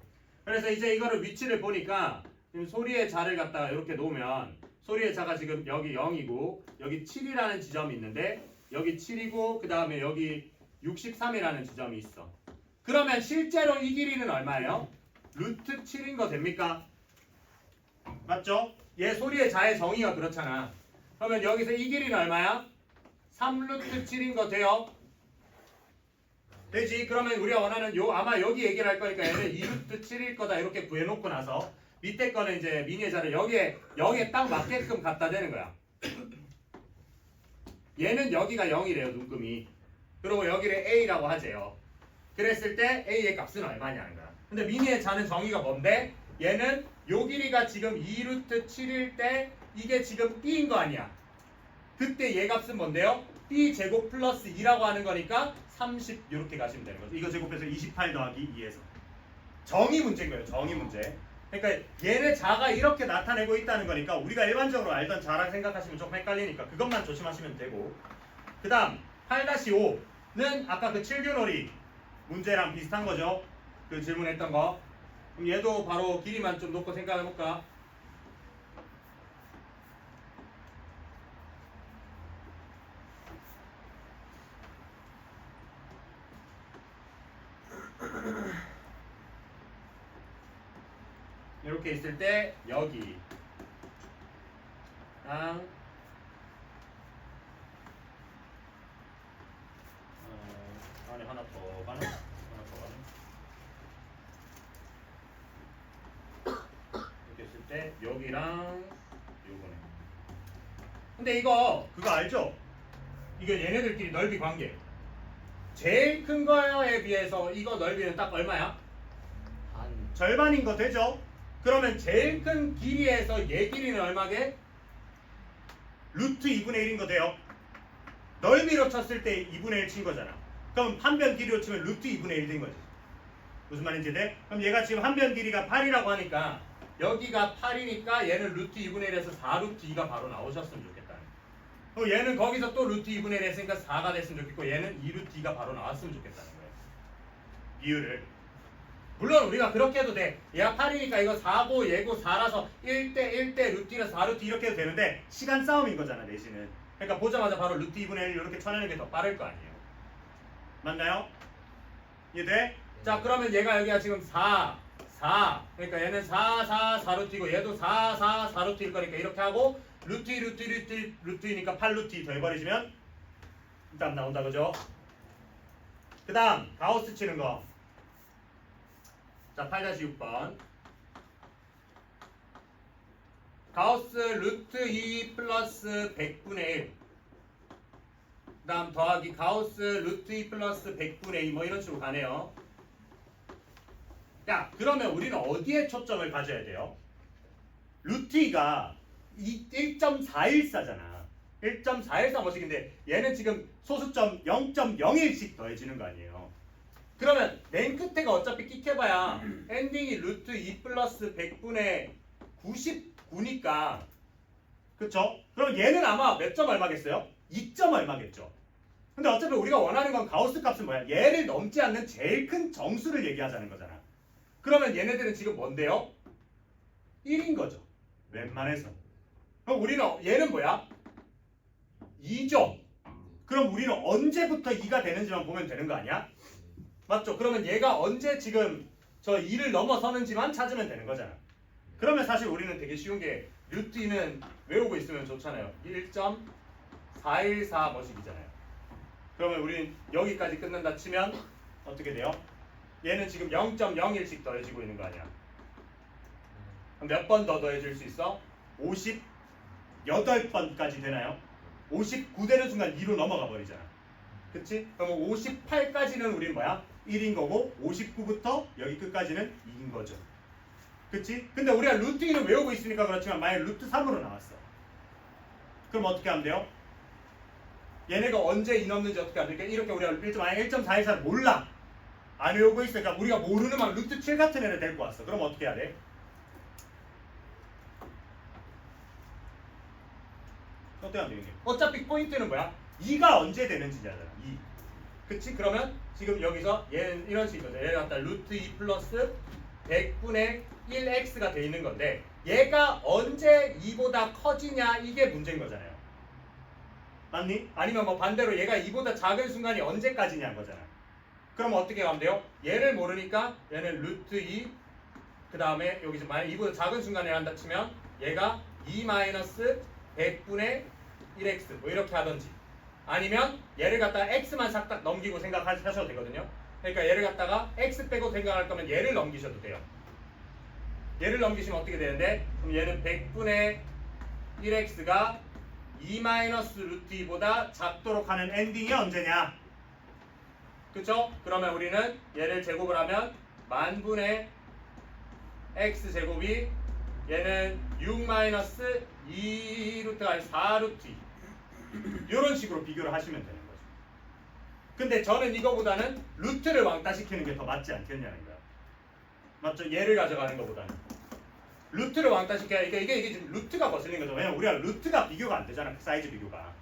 그래서 이제 이거를 위치를 보니까 지금 소리의 자를 갖다가 이렇게 놓으면 소리의 자가 지금 여기 0이고 여기 7이라는 지점이 있는데 여기 7이고 그 다음에 여기 63이라는 지점이 있어. 그러면 실제로 이 길이는 얼마예요? 루트 7인 거 됩니까? 맞죠? 얘 소리의 자의 정의가 그렇잖아. 그러면 여기서 이 길이는 얼마야? 3루트 7인 거 돼요? 되지? 그러면 우리가 원하는 아마 여기 얘기를 할 거니까 얘는 2루트 7일 거다 이렇게 구해놓고 나서 밑에 거는 이제 미니의 자를 여기에 딱 맞게끔 갖다 대는 거야. 얘는 여기가 0이래요, 눈금이. 그리고 여기를 A라고 하재요. 그랬을 때 A의 값은 얼마냐는 거야. 근데 미니의 자는 정의가 뭔데? 얘는 요 길이가 지금 2루트 7일 때 이게 지금 B인 거 아니야. 그때 얘 값은 뭔데요? B 제곱 플러스 2라고 하는 거니까 30 이렇게 가시면 되는 거죠. 이거 제곱해서 28 더하기 2에서 정의 문제인 거예요. 정의 문제. 그러니까 얘네 자가 이렇게 나타내고 있다는 거니까 우리가 일반적으로 알던 자랑 생각하시면 조금 헷갈리니까 그것만 조심하시면 되고, 그 다음 8-5는 아까 그 7균놀이 문제랑 비슷한 거죠. 그 질문했던 거. 그럼 얘도 바로 길이만 좀 놓고 생각해볼까? 이렇게 있을 때 여기 안에 하나 더 가네? 이렇게 있을 때 여기랑 요거네. 근데 이거 그거 알죠? 이게 얘네들끼리 넓이 관계. 제일 큰 거에 비해서 이거 넓이는 딱 얼마야? 절반인 거 되죠? 그러면 제일 큰 길이에서 얘 길이는 얼마게? 루트 2분의 1인 거 돼요? 넓이로 쳤을 때 2분의 1 친 거잖아. 그럼 한 변 길이로 치면 루트 2분의 1 된 거지. 무슨 말인지 돼? 그럼 얘가 지금 한 변 길이가 8이라고 하니까 여기가 8이니까 얘는 루트 2분의 1에서 4루트 2가 바로 나오셨으면 좋겠다. 그럼 얘는 거기서 또 루트 2분의 1 했으니까 4가 됐으면 좋겠고 얘는 2루트 2가 바로 나왔으면 좋겠다는 거예요. 비율을. 물론 우리가 그렇게 해도 돼. 얘가 8이니까 이거 4고 얘고 4라서 1대 1대 루트 1에서 4루트 이렇게 해도 되는데 시간 싸움인 거잖아, 내신은. 그러니까 보자마자 바로 루트 2분의 1 이렇게 쳐내는 게 더 빠를 거 아니에요. 맞나요? 이해돼? 자, 그러면 얘가 여기가 지금 4 그러니까 얘는 4루트이고 얘도 4루트일 거니까 이렇게 하고 루트 2 루트이니까 8루트 2 더해버리시면 답 나온다, 그죠? 그 다음 가우스 치는 거. 자, 8-6번 가우스 루트 2 플러스 100분의 1 그 다음 더하기 가우스 루트 2 플러스 100분의 2 뭐 이런 식으로 가네요. 야, 그러면 우리는 어디에 초점을 가져야 돼요? 루트 2가 1.414잖아. 1.414뭐씩인데 얘는 지금 소수점 0.01씩 더해지는 거 아니에요. 그러면 맨 끝에가 어차피 끽해봐야 엔딩이 루트 2 플러스 100분의 99니까 그쵸? 그럼 얘는 아마 몇 점 얼마겠어요? 2점 얼마겠죠. 근데 어차피 우리가 원하는 건 가우스 값은 뭐야? 얘를 넘지 않는 제일 큰 정수를 얘기하자는 거잖아. 그러면 얘네들은 지금 뭔데요? 1인 거죠. 웬만해서. 그럼 우리는 얘는 뭐야? 2죠. 그럼 우리는 언제부터 2가 되는지만 보면 되는 거 아니야? 맞죠? 그러면 얘가 언제 지금 저 2를 넘어서는지만 찾으면 되는 거잖아. 그러면 사실 우리는 되게 쉬운 게 루트 2는 외우고 있으면 좋잖아요. 1.414 뭐씩이잖아요. 그러면 우린 여기까지 끊는다 치면 어떻게 돼요? 얘는 지금 0.01씩 더해지고 있는 거 아니야. 몇 번 더 더해질 수 있어? 58번까지 되나요? 59 되는 순간 2로 넘어가 버리잖아. 그치? 그럼 58까지는 우린 뭐야? 1인 거고 59부터 여기 끝까지는 2인 거죠. 그치? 근데 우리가 루트 2는 외우고 있으니까 그렇지만 만약 루트 3으로 나왔어. 그럼 어떻게 하면 돼요? 얘네가 언제 2 넘는지 어떻게 하면 돼? 이렇게 우리가 만약 1.414를 몰라. 안 외우고 있으니까 우리가 모르는 막 루트 7 같은 애를 데리고 왔어. 그럼 어떻게 해야 돼? 어떻게 하면 되겠니? 어차피 포인트는 뭐야? 2가 언제 되는지잖아. 2. 그치? 그러면 지금 여기서 얘는 이런 식이거든. 얘를 갖다 루트 2 플러스 100분의 1x가 돼 있는 건데 얘가 언제 2보다 커지냐 이게 문제인 거잖아요. 맞니? 아니면 뭐 반대로 얘가 2보다 작은 순간이 언제까지냐는 거잖아. 그럼 어떻게 하면 돼요? 얘를 모르니까 얘는 루트 2 그 다음에 여기서 만약 2보다 작은 순간에 한다 치면 얘가 2 마이너스 100분의 1x 뭐 이렇게 하든지 아니면 얘를 갖다가 x만 싹딱 넘기고 생각하셔도 되거든요. 그러니까 얘를 갖다가 x 빼고 생각할 거면 얘를 넘기셔도 돼요. 얘를 넘기시면 어떻게 되는데 그럼 얘는 100분의 1x가 2 마이너스 루트 2보다 작도록 하는 엔딩이 언제냐? 그쵸? 그러면 우리는 얘를 제곱을 하면 만분의 x 제곱이 얘는 6 마이너스 2 루트가 아니라 4 루트 2 이런 식으로 비교를 하시면 되는 거죠. 근데 저는 이거보다는 루트를 왕따시키는 게 더 맞지 않겠냐는 거야. 맞죠? 얘를 가져가는 것보다는 루트를 왕따시켜야 이게 지금 루트가 거슬린 거죠. 왜냐면 우리가 루트가 비교가 안 되잖아. 그 사이즈 비교가.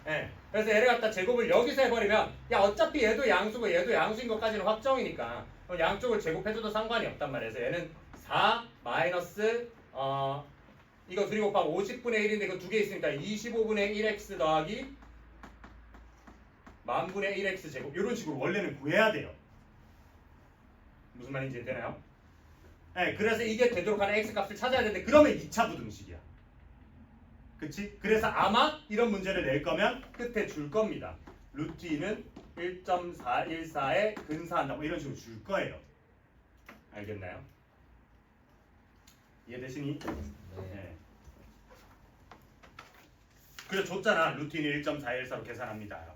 예. 그래서 얘를 갖다 제곱을 여기서 해버리면 야 어차피 얘도 양수고 얘도 양수인 것까지는 확정이니까 양쪽을 제곱해줘도 상관이 없단 말이에요. 그래서 얘는 4 마이너스 이거 둘이 곱하면 50분의 1인데 이거 두 개 있으니까 25분의 1x 더하기 만분의 1x 제곱 이런 식으로 원래는 구해야 돼요. 무슨 말인지 되나요? 네, 그래서 이게 되도록 하는 x 값을 찾아야 되는데 그러면 2차 부등식이야. 그치? 그래서 아마 이런 문제를 낼 거면 끝에 줄 겁니다. 루트 2는 1.414에 근사한다 뭐 이런 식으로 줄 거예요. 알겠나요? 이해되시니? 네. 그래 줬잖아. 루트 2는 1.414로 계산합니다. 라고.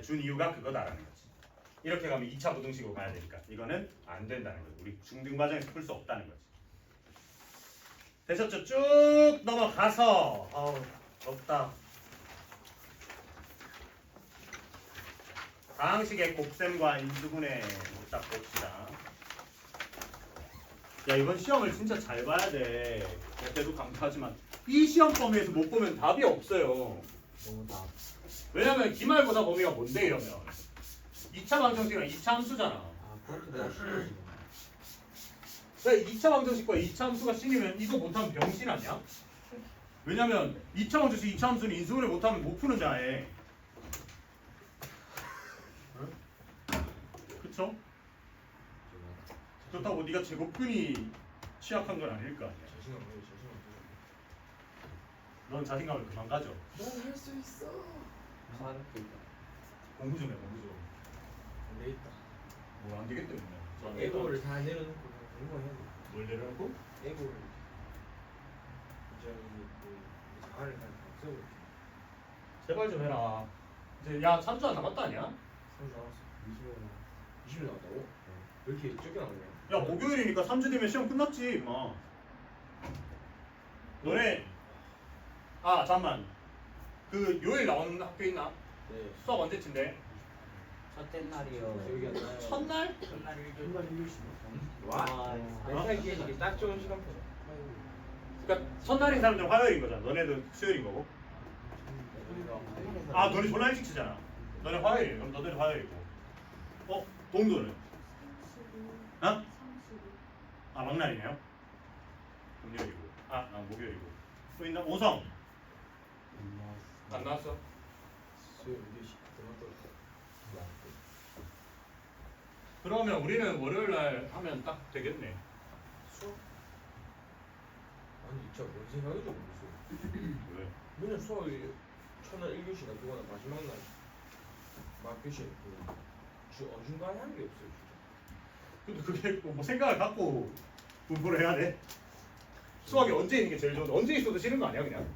준 이유가 그거다라는 거지. 이렇게 가면 2차 부등식으로 가야 되니까 이거는 안 된다는 거지. 우리 중등 과정에서 풀 수 없다는 거지. 되셨죠? 쭉 넘어가서 덥다. 다항식의 곱셈과 인수분해 딱 봅시다. 야 이번 시험을 진짜 잘 봐야 돼. 그때도 강조하지만 이 시험 범위에서 못 보면 답이 없어요. 너무 다. 왜냐면 기말고사 범위가 뭔데 이러면 2차 방정식이랑 2차 함수잖아. 아, 그것도 내가 싫어 지금. 왜 2차 방정식과 2차 함수가 신이면 이거 못하면 병신 아니야? 왜냐면 2차 방정식 2차 함수는 인수분해 못하면 못 푸는 자에. 응? 그쵸? 그렇다고 네가 제곱근이 취약한 건 아닐 거 아니야. 자신감 없네, 자신감 없네. 넌 자신감을 그만 가져. 넌할 수 있어. 하는 게 있다. 공부 좀 해, 공부 좀. 안 되겠다. 뭐 안 되겠다 그러면. 에고를 다 내려놓고 그냥 공부해야 돼. 뭘 내려놓고? 에고를 이제 그 자아를 그냥 다 없애버려. 제발 좀 해라. 이제 야 3주 안 남았다 아니야? 3주 나왔어. 20일 나왔다고? 왜 이렇게 적게 나오냐? 야 목요일이니까 3주 뒤면 시험 끝났지 임마. 너네 아 잠만. 그 요일 나오는 학교 있나? 네. 수업 언제쯤데? 첫째 날이요. 기억이 안 나요. 첫날? 첫날 정말 이길 수 와. 와. 멘탈 깨지기 딱 좋은 시간표죠. 그러니까 첫날인 사람들은 화요일인 거잖아. 너네도 수요일인 거고. 아 너네 졸라 일찍 치잖아. 너네 화요일이야. 그럼 너네도 화요일이고. 동도는? 어? 아 막날이네요. 금요일이고. 목요일이고. 또 있나? 오성. 안 나왔어? 수요일 2시 그만 또. 그러면 우리는 월요일 날 하면 딱 되겠네. 수업? 아니 진짜 뭔 생각이죠 무슨? 왜? 맨날 수업이 첫날 1교시나 그거나 마지막 날 막교시 중간에 하는 게 없어요 진짜. 근데 그게 뭐 생각을 갖고 공부를 해야 돼? 수학이 언제 있는 게 제일 좋은데 언제 있어도 싫은 거 아니야 그냥?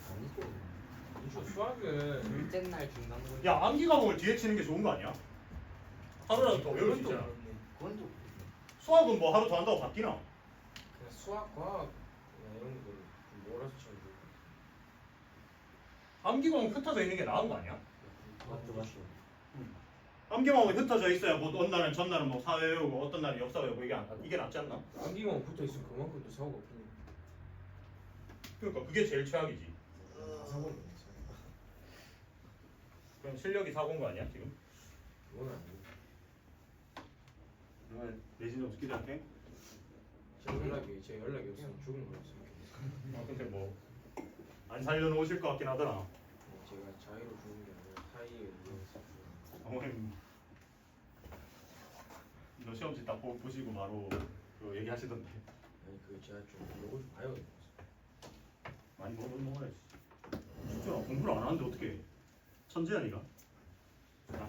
아니죠. 아니죠 수학은 둘째 날 중간고사. 야 암기 과목을 뒤에 치는 게 좋은 거 아니야? 하루라도 더 외울 수 그건 또 있잖아. 그렇네. 그건 또 수학은 뭐 하루 더 한다고 바뀌나? 그냥 수학 과학 이런 거를 좀 몰아서 쳐야 돼. 암기 과목 흩어져 있는 게 나은 거 아니야? 맞죠 맞죠. 암기 과목이 흩어져 있어야 뭐 어떤 날은 전날은 뭐 사회 외우고 어떤 날은 역사 외우고 이게 낫지 않나? 암기만 붙어 있으면 그만큼 또 사고가 없으니까. 그러니까 그게 제일 최악이지. 사고는 없어요. 그럼 실력이 사고인 거 아니야 지금? 그건 아니고. 오늘 내신 점수 기대할게. 제 연락이 없으면 죽은 거였으면 아 근데 뭐 안 살려놓으실 것 같긴 하더라. 제가 자의로 죽은 게 아니라 타이에 의해서 죽은 어머님 너 시험지 딱 보시고 바로 그 얘기하시던데 아니 그게 제가 좀 욕을 좀 봐요. 많이 먹어야지. 진짜 공부를 안 하는데 어떻게 천재야 니가?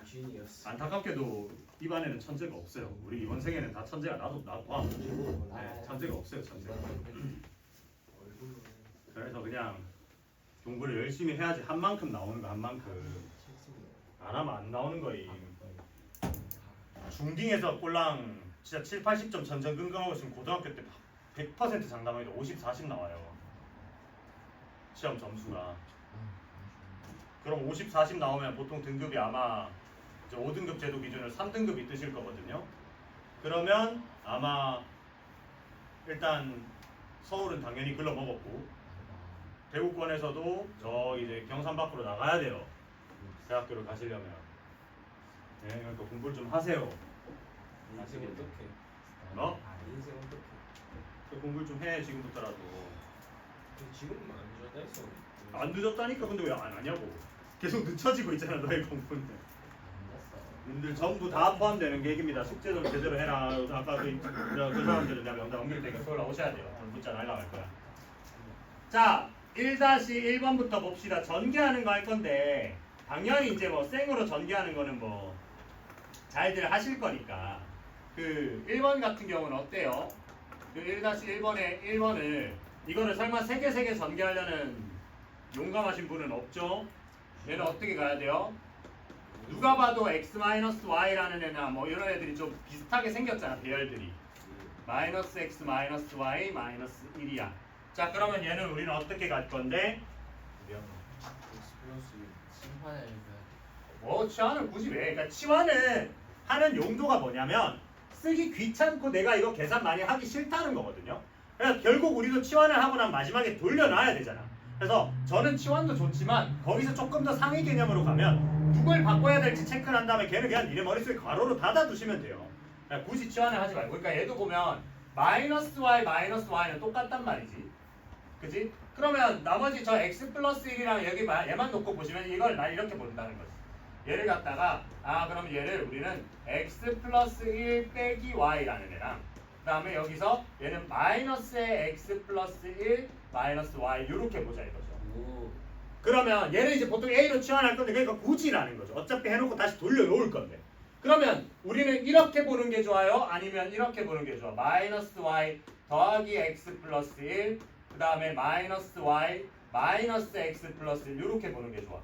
지인이었어. 안타깝게도 입안에는 천재가 없어요. 우리 이번 생에는 다 천재가 나도 봐. 네, 천재가 없어요 천재. 얼굴로 그래서 그냥 공부를 열심히 해야지 한 만큼 나오는 거 한 만큼. 안 하면 안 나오는 거임. 중딩에서 꼴랑 진짜 7, 80점 전전긍긍하고 있으면 고등학교 때 100% 장담해도 50, 40 나와요. 시험 점수가. 그럼 50, 40 나오면 보통 등급이 아마 이제 5등급 제도 기준으로 3등급이 뜨실 거거든요. 그러면 아마 일단 서울은 당연히 글러먹었고 대구권에서도 저 이제 경산 밖으로 나가야 돼요. 대학교를 가시려면. 네, 그러니까 공부를 좀 하세요. 인생 어떡해? 너? 인생 어떡해? 그 공부를 좀 해 지금부터라도. 근데 지금은 안 늦었다 했어. 안 늦었다니까 근데 왜 안 하냐고. 계속 늦춰지고 있잖아 너의 공부는. 님들 전부 다 포함되는 계획입니다. 숙제도 제대로 해라. 아까 그 사람들은 내가 명단 옮길 테니까 서울 오셔야 돼요. 오늘 문자 날라갈 거야. 자 1-1번부터 봅시다. 전개하는 거 할 건데 당연히 이제 뭐 생으로 전개하는 거는 뭐 잘들 하실 거니까 그 1번 같은 경우는 어때요? 그 1-1번에 1번을 이거를 설마 3개 전개하려는 용감하신 분은 없죠? 얘는 어떻게 가야 돼요? 누가 봐도 x-y라는 애나 뭐 이런 애들이 좀 비슷하게 생겼잖아 배열들이. 마이너스 x 마이너스 y 마이너스 1이야. 자 그러면 얘는 우리는 어떻게 갈 건데? 심판을 해줘야 뭐 치환을 굳이 왜? 그러니까 치환은 하는 용도가 뭐냐면 쓰기 귀찮고 내가 이거 계산 많이 하기 싫다는 거거든요. 그래서 결국 우리도 치환을 하고 나면 마지막에 돌려놔야 되잖아. 그래서 저는 치환도 좋지만 거기서 조금 더 상위 개념으로 가면 누굴 바꿔야 될지 체크를 한 다음에 걔는 그냥 니네 머릿속에 괄호로 닫아두시면 돼요. 그러니까 굳이 치환을 하지 말고. 그러니까 얘도 보면 마이너스 y 마이너스 y는 똑같단 말이지. 그지? 그러면 나머지 저 x 플러스 1이랑 여기 얘만 놓고 보시면 이걸 난 이렇게 본다는 거지. 얘를 갖다가 그럼 얘를 우리는 x 플러스 1 빼기 y라는 애랑 그 다음에 여기서 얘는 마이너스의 x 플러스 1 마이너스 y 이렇게 보자 이거죠. 오. 그러면 얘는 이제 보통 a로 치환할 건데 그러니까 굳이라는 거죠. 어차피 해놓고 다시 돌려놓을 건데. 그러면 우리는 이렇게 보는 게 좋아요? 아니면 이렇게 보는 게 좋아? 마이너스 y 더하기 x 플러스 1 그 다음에 마이너스 y 마이너스 x 플러스 1 이렇게 보는 게 좋아.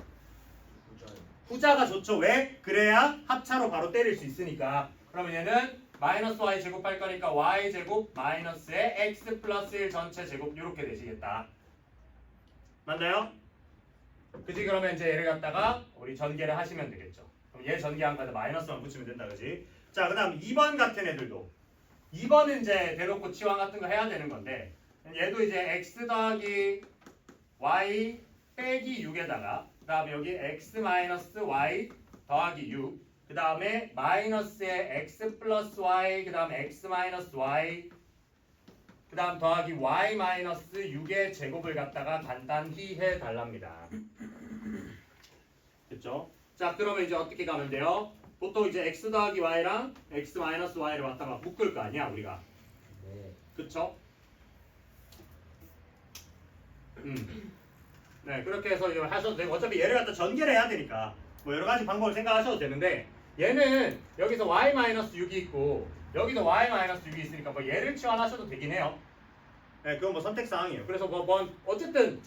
후자가 좋죠. 왜? 그래야 합차로 바로 때릴 수 있으니까. 그러면 얘는 마이너스 y 제곱할 거니까 y 제곱 마이너스의 x 플러스 1 전체 제곱 이렇게 되시겠다. 맞나요? 그지? 그러면 이제 얘를 갖다가 우리 전개를 하시면 되겠죠. 그럼 얘 전개한 거에다 마이너스만 붙이면 된다, 그지? 자, 그다음 2번 같은 애들도 2번은 이제 대놓고 치환 같은 거 해야 되는 건데 얘도 이제 x 더하기 y 빼기 6에다가 그다음에 여기 x 마이너스 y 더하기 6 그다음에 마이너스에 x 플러스 y 그다음에 x 마이너스 y 그다음 더하기 y 마이너스 6의 제곱을 갖다가 간단히 해 달랍니다. 됐죠? 자, 그러면 이제 어떻게 가면 돼요? 보통 이제 x 더하기 y랑 x 마이너스 y를 갖다가 묶을 거 아니야 우리가. 네. 그쵸? 네, 그렇게 해서 이걸 하셔도 되고 어차피 얘를 갖다 전개를 해야 되니까 뭐 여러 가지 방법을 생각하셔도 되는데 얘는 여기서 y-6이 있고 여기도 y-6이 있으니까 뭐 얘를 치환하셔도 되긴 해요. 네, 그건 뭐 선택 사항이에요. 그래서 뭐 어쨌든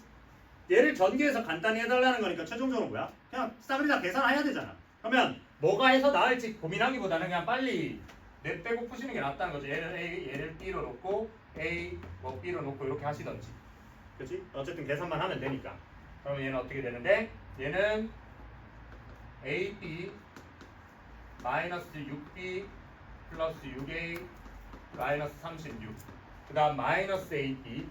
얘를 전개해서 간단히 해달라는 거니까 최종적으로 뭐야? 그냥 싸그리 다 계산해야 되잖아. 그러면 뭐가 해서 나을지 고민하기보다는 그냥 빨리 내 빼고 푸시는 게 낫다는 거죠. 얘를 A, 얘를 B로 놓고 A, 뭐 B로 놓고 이렇게 하시던지. 그렇지? 어쨌든 계산만 하면 되니까. 그러면 얘는 어떻게 되는데? 얘는 AB 마이너스 6B 플러스 6A 마이너스 36. 그 다음 마이너스 AB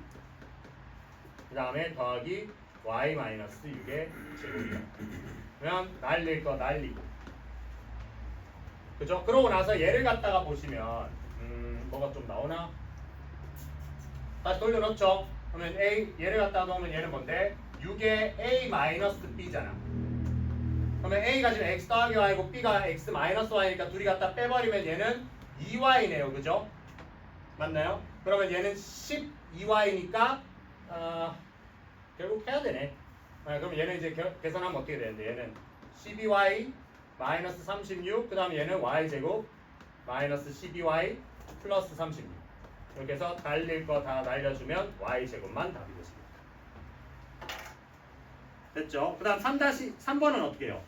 그 다음에 더하기 Y 마이너스 6의 제곱이야. 그러면 날릴 거 날리고. 그죠? 그러고 나서 얘를 갖다가 보시면 뭐가 좀 나오나? 다시 돌려놓죠? 그러면 A 얘를 갖다가 넣으면 얘는 뭔데? 6의 A 마이너스 B잖아. 그러면 A가 지금 X 더하기 Y고 B가 X 마이너스 Y니까 둘이 갖다 빼버리면 얘는 2Y네요. 그죠? 맞나요? 그러면 얘는 12Y니까 결국 해야 되네. 그럼 얘는 이제 계산하면 어떻게 되는데 얘는 12Y 마이너스 36 그 다음에 얘는 Y제곱 마이너스 12Y 플러스 36 이렇게 해서 날릴 거 다 날려주면 Y제곱만 답이 되십니다. 됐죠? 그 다음 3번은 어떻게 해요?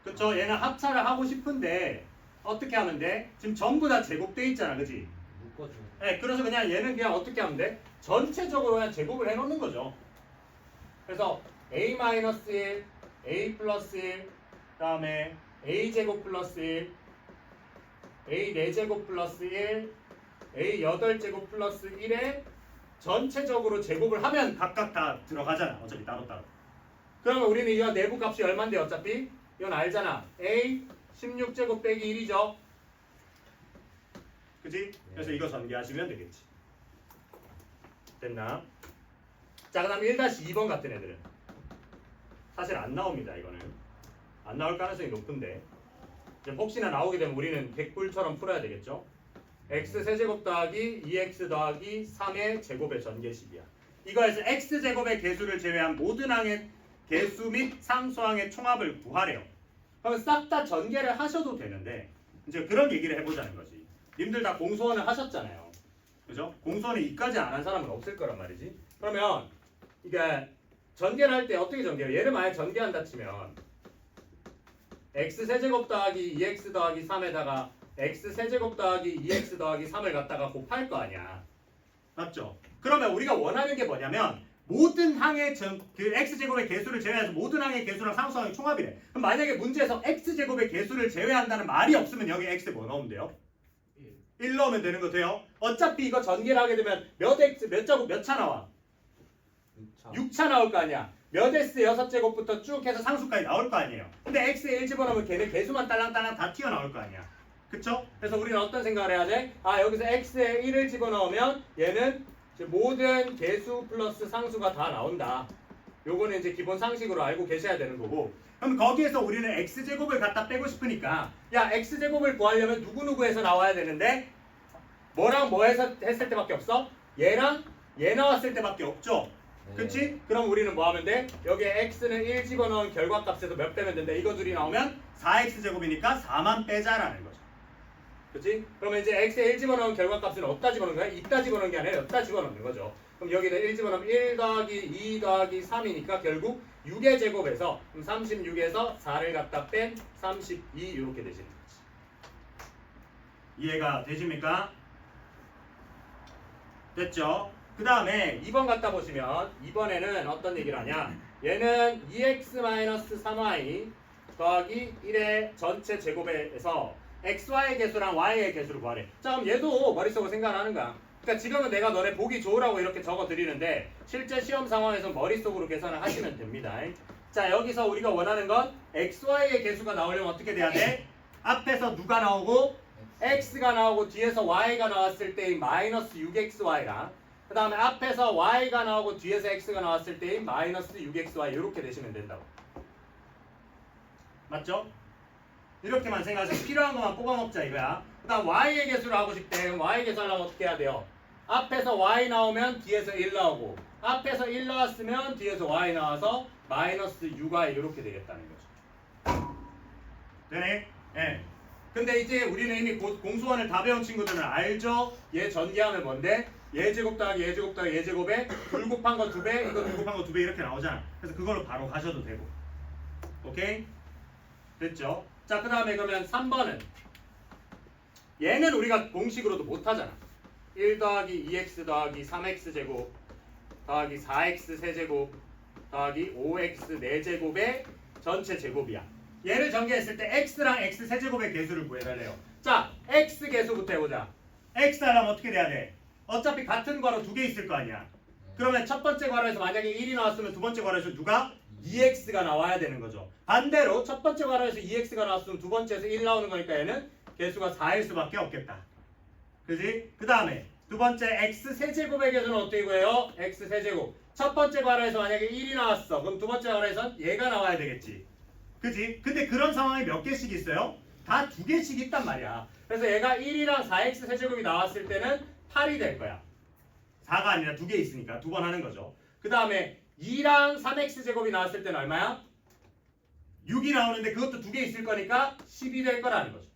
그쵸? 얘는 합차를 하고 싶은데 어떻게 하면 돼? 지금 전부 다 제곱돼 있잖아, 그치? 묶어줘. 네, 그래서 그냥 얘는 그냥 어떻게 하면 돼? 전체적으로 그냥 제곱을 해놓는 거죠. 그래서 A-1, A 플러스 1, 그 다음에 A제곱 플러스 1, A 4제곱 플러스 1, A 8제곱 플러스 1에 전체적으로 제곱을 하면 각각 다 들어가잖아. 어차피 따로따로. 그러면 우리는 이 내부 값이 얼만데 어차피? 이건 알잖아. A 16제곱 빼기 1이죠. 그치? 그래서 이거 전개하시면 되겠지. 됐나? 자, 그 다음 1-2번 같은 애들은 사실 안 나옵니다. 이거는 안 나올 가능성이 높은데 이제 혹시나 나오게 되면 우리는 개꿀처럼 풀어야 되겠죠. x 세제곱 더하기 2x 더하기 3의 제곱의 전개식이야. 이거에서 x제곱의 개수를 제외한 모든 항의 개수 및 상수항의 총합을 구하래요. 그러면 싹 다 전개를 하셔도 되는데 이제 그런 얘기를 해보자는 거지. 님들 다 공소원을 하셨잖아요. 그죠? 공소원을 이까지 안 한 사람은 없을 거란 말이지. 그러면 이게 전개를 할 때 어떻게 전개를? 얘를 만약 전개한다 치면 x 세제곱 더하기 2x 더하기 3에다가 x 세제곱 더하기 2x 더하기 3을 갖다가 곱할 거 아니야. 맞죠? 그러면 우리가 원하는 게 뭐냐면 모든 항의 그 x제곱의 개수를 제외해서 모든 항의 개수랑 상수항의 총합이래. 그럼 만약에 문제에서 x제곱의 개수를 제외한다는 말이 없으면 여기 x 뭐 넣으면 돼요? 1 넣으면 되는 거 돼요? 어차피 이거 전개를 하게 되면 몇 x 몇 제곱 몇 차 나와? 6차 나올 거 아니야. 몇 x 6제곱부터 쭉 해서 상수까지 나올 거 아니에요. 근데 x에 1 집어넣으면 걔네 개수만 딸랑딸랑 다 튀어나올 거 아니야. 그쵸? 그래서 우리는 어떤 생각을 해야 돼? 여기서 x에 1을 집어넣으면 얘는 이제 모든 개수 플러스 상수가 다 나온다. 요거는 이제 기본 상식으로 알고 계셔야 되는 거고. 그럼 거기에서 우리는 x제곱을 갖다 빼고 싶으니까 야 x제곱을 구하려면 누구누구에서 나와야 되는데 뭐랑 뭐 해서 했을 때밖에 없어? 얘랑 얘 나왔을 때밖에 없죠. 그치? 그럼 우리는 뭐 하면 돼? 여기에 x는 1 집어넣은 결과값에서 몇 빼면 된다. 이거 둘이 나오면 4x제곱이니까 4만 빼자라는 거죠. 그치? 그러면 이제 x에 1 집어넣은 결과값은 어디다 집어넣는 거야? 이따 집어넣는 게 아니라 여기다 집어넣는 거죠. 그럼 여기다 1 집어넣으면 1 더하기 2 더하기 3이니까 결국 6의 제곱에서 그럼 36에서 4를 갖다 뺀 32 이렇게 되시는 거지. 이해가 되십니까? 됐죠? 그 다음에 2번 갖다 보시면 2번에는 어떤 얘기를 하냐? 얘는 2x-3y 더하기 1의 전체 제곱에서 xy의 개수랑 y의 개수를 구하래. 자, 그럼 얘도 머릿속으로 생각하는 거야. 그러니까 지금은 내가 너네 보기 좋으라고 이렇게 적어 드리는데 실제 시험 상황에서 머릿속으로 계산을 하시면 됩니다. 자, 여기서 우리가 원하는 건 xy의 개수가 나오려면 어떻게 돼야 돼? 앞에서 누가 나오고 x가 나오고 뒤에서 y가 나왔을 때의 마이너스 6xy랑 그 다음에 앞에서 y가 나오고 뒤에서 x가 나왔을 때의 마이너스 6xy 이렇게 되시면 된다고. 맞죠? 이렇게만 생각하시고 필요한 것만 뽑아먹자 이거야. 그 다음 y의 개수를 하고 싶대. 그럼 y의 개수 하려면 어떻게 해야 돼요? 앞에서 y 나오면 뒤에서 1 나오고 앞에서 1 나왔으면 뒤에서 y 나와서 마이너스 6y 이렇게 되겠다는 거죠. 되네? 예. 근데 이제 우리는 이미 공수원을 다 배운 친구들은 알죠? 얘 전개하면 뭔데? 얘제곱 더하기 얘제곱 더하기 얘제곱에 둘 곱한 거 2배 이거 둘 곱한 거 2배 이렇게 나오잖아. 그래서 그걸로 바로 가셔도 되고. 오케이? 됐죠? 자, 그 다음에 그러면 3번은 얘는 우리가 공식으로도 못하잖아. 1 더하기 2x 더하기 3x 제곱 더하기 4x 세제곱 더하기 5x 4제곱의 전체 제곱이야. 얘를 전개했을 때 x랑 x 세제곱의 개수를 구해달래요. 자, x 개수부터 해보자. x 하려면 어떻게 돼야 돼? 어차피 같은 괄호 2개 있을 거 아니야. 그러면 첫 번째 괄호에서 만약에 1이 나왔으면 두 번째 괄호에서 누가? 2x가 나와야 되는 거죠. 반대로 첫 번째 괄호에서 2x가 나왔으면 두 번째에서 1 나오는 거니까 얘는 개수가 4일 수밖에 없겠다. 그지? 그 다음에 두 번째 x 세제곱의 개수는 어떻게 구해요? x 세제곱. 첫 번째 괄호에서 만약에 1이 나왔어. 그럼 두 번째 괄호에선 얘가 나와야 되겠지. 그지? 근데 그런 상황이 몇 개씩 있어요? 다 2개씩 있단 말이야. 그래서 얘가 1이랑 4x 세제곱이 나왔을 때는 8이 될 거야. 4가 아니라 2개 있으니까 두 번 하는 거죠. 그 다음에 2랑 3x 제곱이 나왔을 때는 얼마야? 6이 나오는데 그것도 2개 있을 거니까 10이 될 거라는 거죠.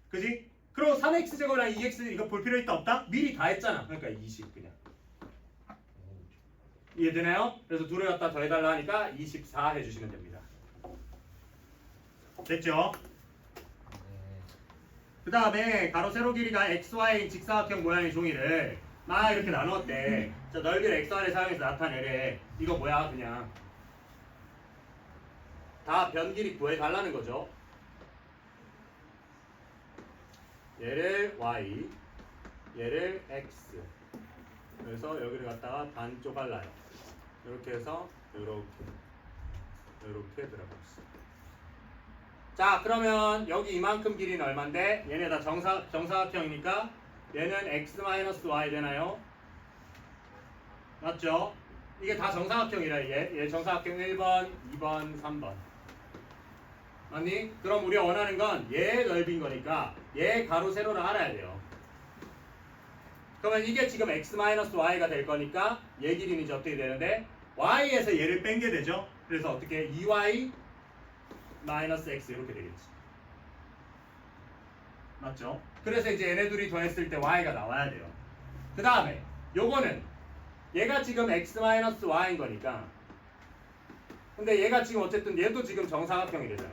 그지? 그럼 3x 제곱이랑 2x 이거 볼 필요 있다 없다? 미리 다 했잖아. 그러니까 20 그냥. 이해되나요? 그래서 둘을 갖다 더해달라 하니까 24 해주시면 됩니다. 됐죠? 그 다음에 가로 세로 길이가 xy인 직사각형 모양의 종이를 막 이렇게 나누었대. 자, 넓이를 xy를 사용해서 나타내래. 이거 뭐야? 그냥 다 변 길이 구해달라는 거죠. 얘를 y, 얘를 x. 그래서 여기를 갖다가 반쪽 잘라요. 이렇게 해서 이렇게 들어갑시다. 자, 그러면 여기 이만큼 길이는 얼만데? 얘네 다 정사각형이니까 얘는 x-y 되나요? 맞죠? 이게 다 정사각형이라 얘 정사각형 1번, 2번, 3번. 맞니? 그럼 우리가 원하는 건 얘 넓인 거니까 얘 가로 세로를 알아야 돼요. 그러면 이게 지금 x-y가 될 거니까 얘 길이는 이제 어떻게 되는데 y에서 얘를 뺀 게 되죠. 그래서 어떻게 2y 마이너스 x 이렇게 되겠지. 맞죠? 그래서 이제 얘네 둘이 더했을 때 y가 나와야 돼요. 그 다음에 요거는 얘가 지금 x-y인 거니까 근데 얘가 지금 어쨌든 얘도 지금 정사각형이 되잖아.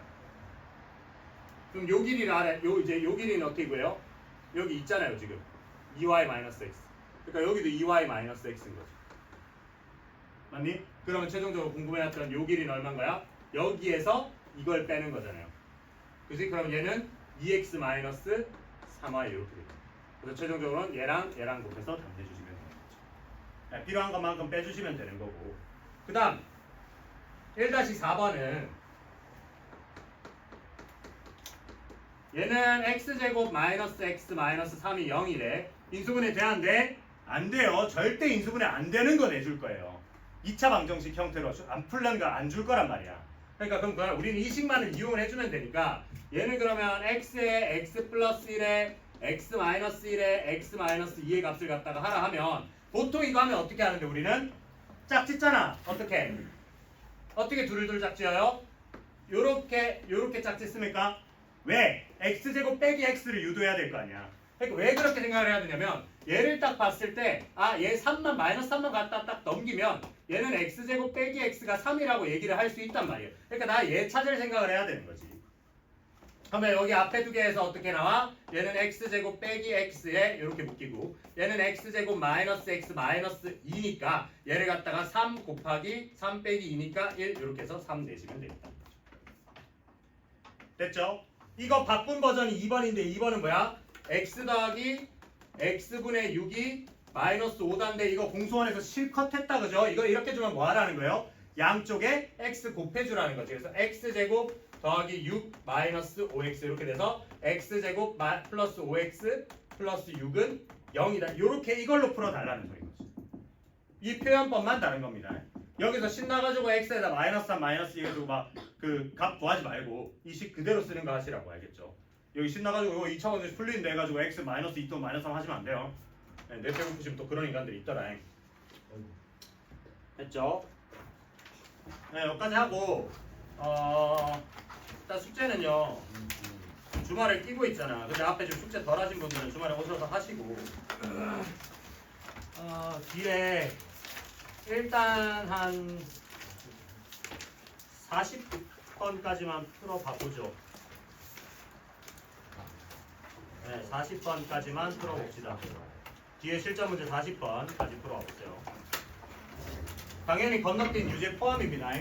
그럼 요 길이를 알아. 요 길이는 어떻게 구해요? 여기 있잖아요 지금 2y 마이너스 x. 그러니까 여기도 2y 마이너스 x인 거죠. 맞니? 그러면 최종적으로 궁금해했던 요 길이는 얼마인 거야? 여기에서 이걸 빼는 거잖아요. 그지? 그럼 얘는 2x 마이너스 3y 이렇게 돼요. 그래서 최종적으로는 얘랑 곱해서 답해주시면 되는 거죠. 필요한 것만큼 빼주시면 되는 거고. 그 다음 1-4번은 얘는 x제곱 마이너스 x 마이너스 3이 0이래. 인수분해 돼안돼? 안 돼요. 절대 인수분해 안 되는 거 내줄 거예요. 2차 방정식 형태로 안 풀는 거 안 줄 거란 말이야. 그러니까 그럼 우리는 이 식만을 이용을 해주면 되니까 얘는 그러면 x에 x 플러스 1에 x 마이너스 1에 x 마이너스 2의 값을 갖다가 하라 하면 보통 이거 하면 어떻게 하는데 우리는 짝짓잖아. 어떻게 둘을 짝지어요? 요렇게 짝짓습니까? 왜? x제곱 빼기 x를 유도해야 될 거 아니야. 그러니까 왜 그렇게 생각을 해야 되냐면 얘를 딱 봤을 때 얘 3만 마이너스 3만 갖다 딱 넘기면 얘는 x제곱 빼기 x가 3이라고 얘기를 할 수 있단 말이에요. 그러니까 나 얘 찾을 생각을 해야 되는 거지. 그러면 여기 앞에 두 개에서 어떻게 나와? 얘는 x제곱 빼기 x에 이렇게 묶이고 얘는 x제곱 마이너스 x 마이너스 2니까 얘를 갖다가 3 곱하기 3 빼기 2니까 1 이렇게 해서 3 내시면 되겠다. 됐죠? 이거 바꾼 버전이 2번인데 2번은 뭐야? x 더하기 x분의 6이 마이너스 5단데 이거 공수원에서 실컷 했다 그죠? 이거 이렇게 주면 뭐 하라는 거예요? 양쪽에 x 곱해주라는 거지. 그래서 x제곱 더하기 6 마이너스 5x 이렇게 돼서 x제곱 플러스 5x 플러스 6은 0이다. 이렇게 이걸로 풀어달라는 소린 거지. 이 표현법만 다른 겁니다. 여기서 신나가지고 x에다 마이너스 3 마이너스 2 해가지고 막 그 값 구하지 말고 이 식 그대로 쓰는 거 하시라고 알겠죠? 여기 신나가지고 이거 2차원에서 풀리는데 해가지고 x 마이너스 2 또 마이너스 3 하시면 안 돼요. 네, 내 배고프시면 또 그런 인간들이 있더라. 됐죠? 네, 여기까지 하고 일단 숙제는요 주말에 끼고 있잖아. 근데 앞에 좀 숙제 덜 하신 분들은 주말에 오셔서 하시고 뒤에 일단 한 40번까지만 풀어봐보죠. 네, 40번까지만 풀어봅시다. 뒤에 실전 문제 40번까지 풀어보세요. 당연히 건너뛴 유제 포함입니다.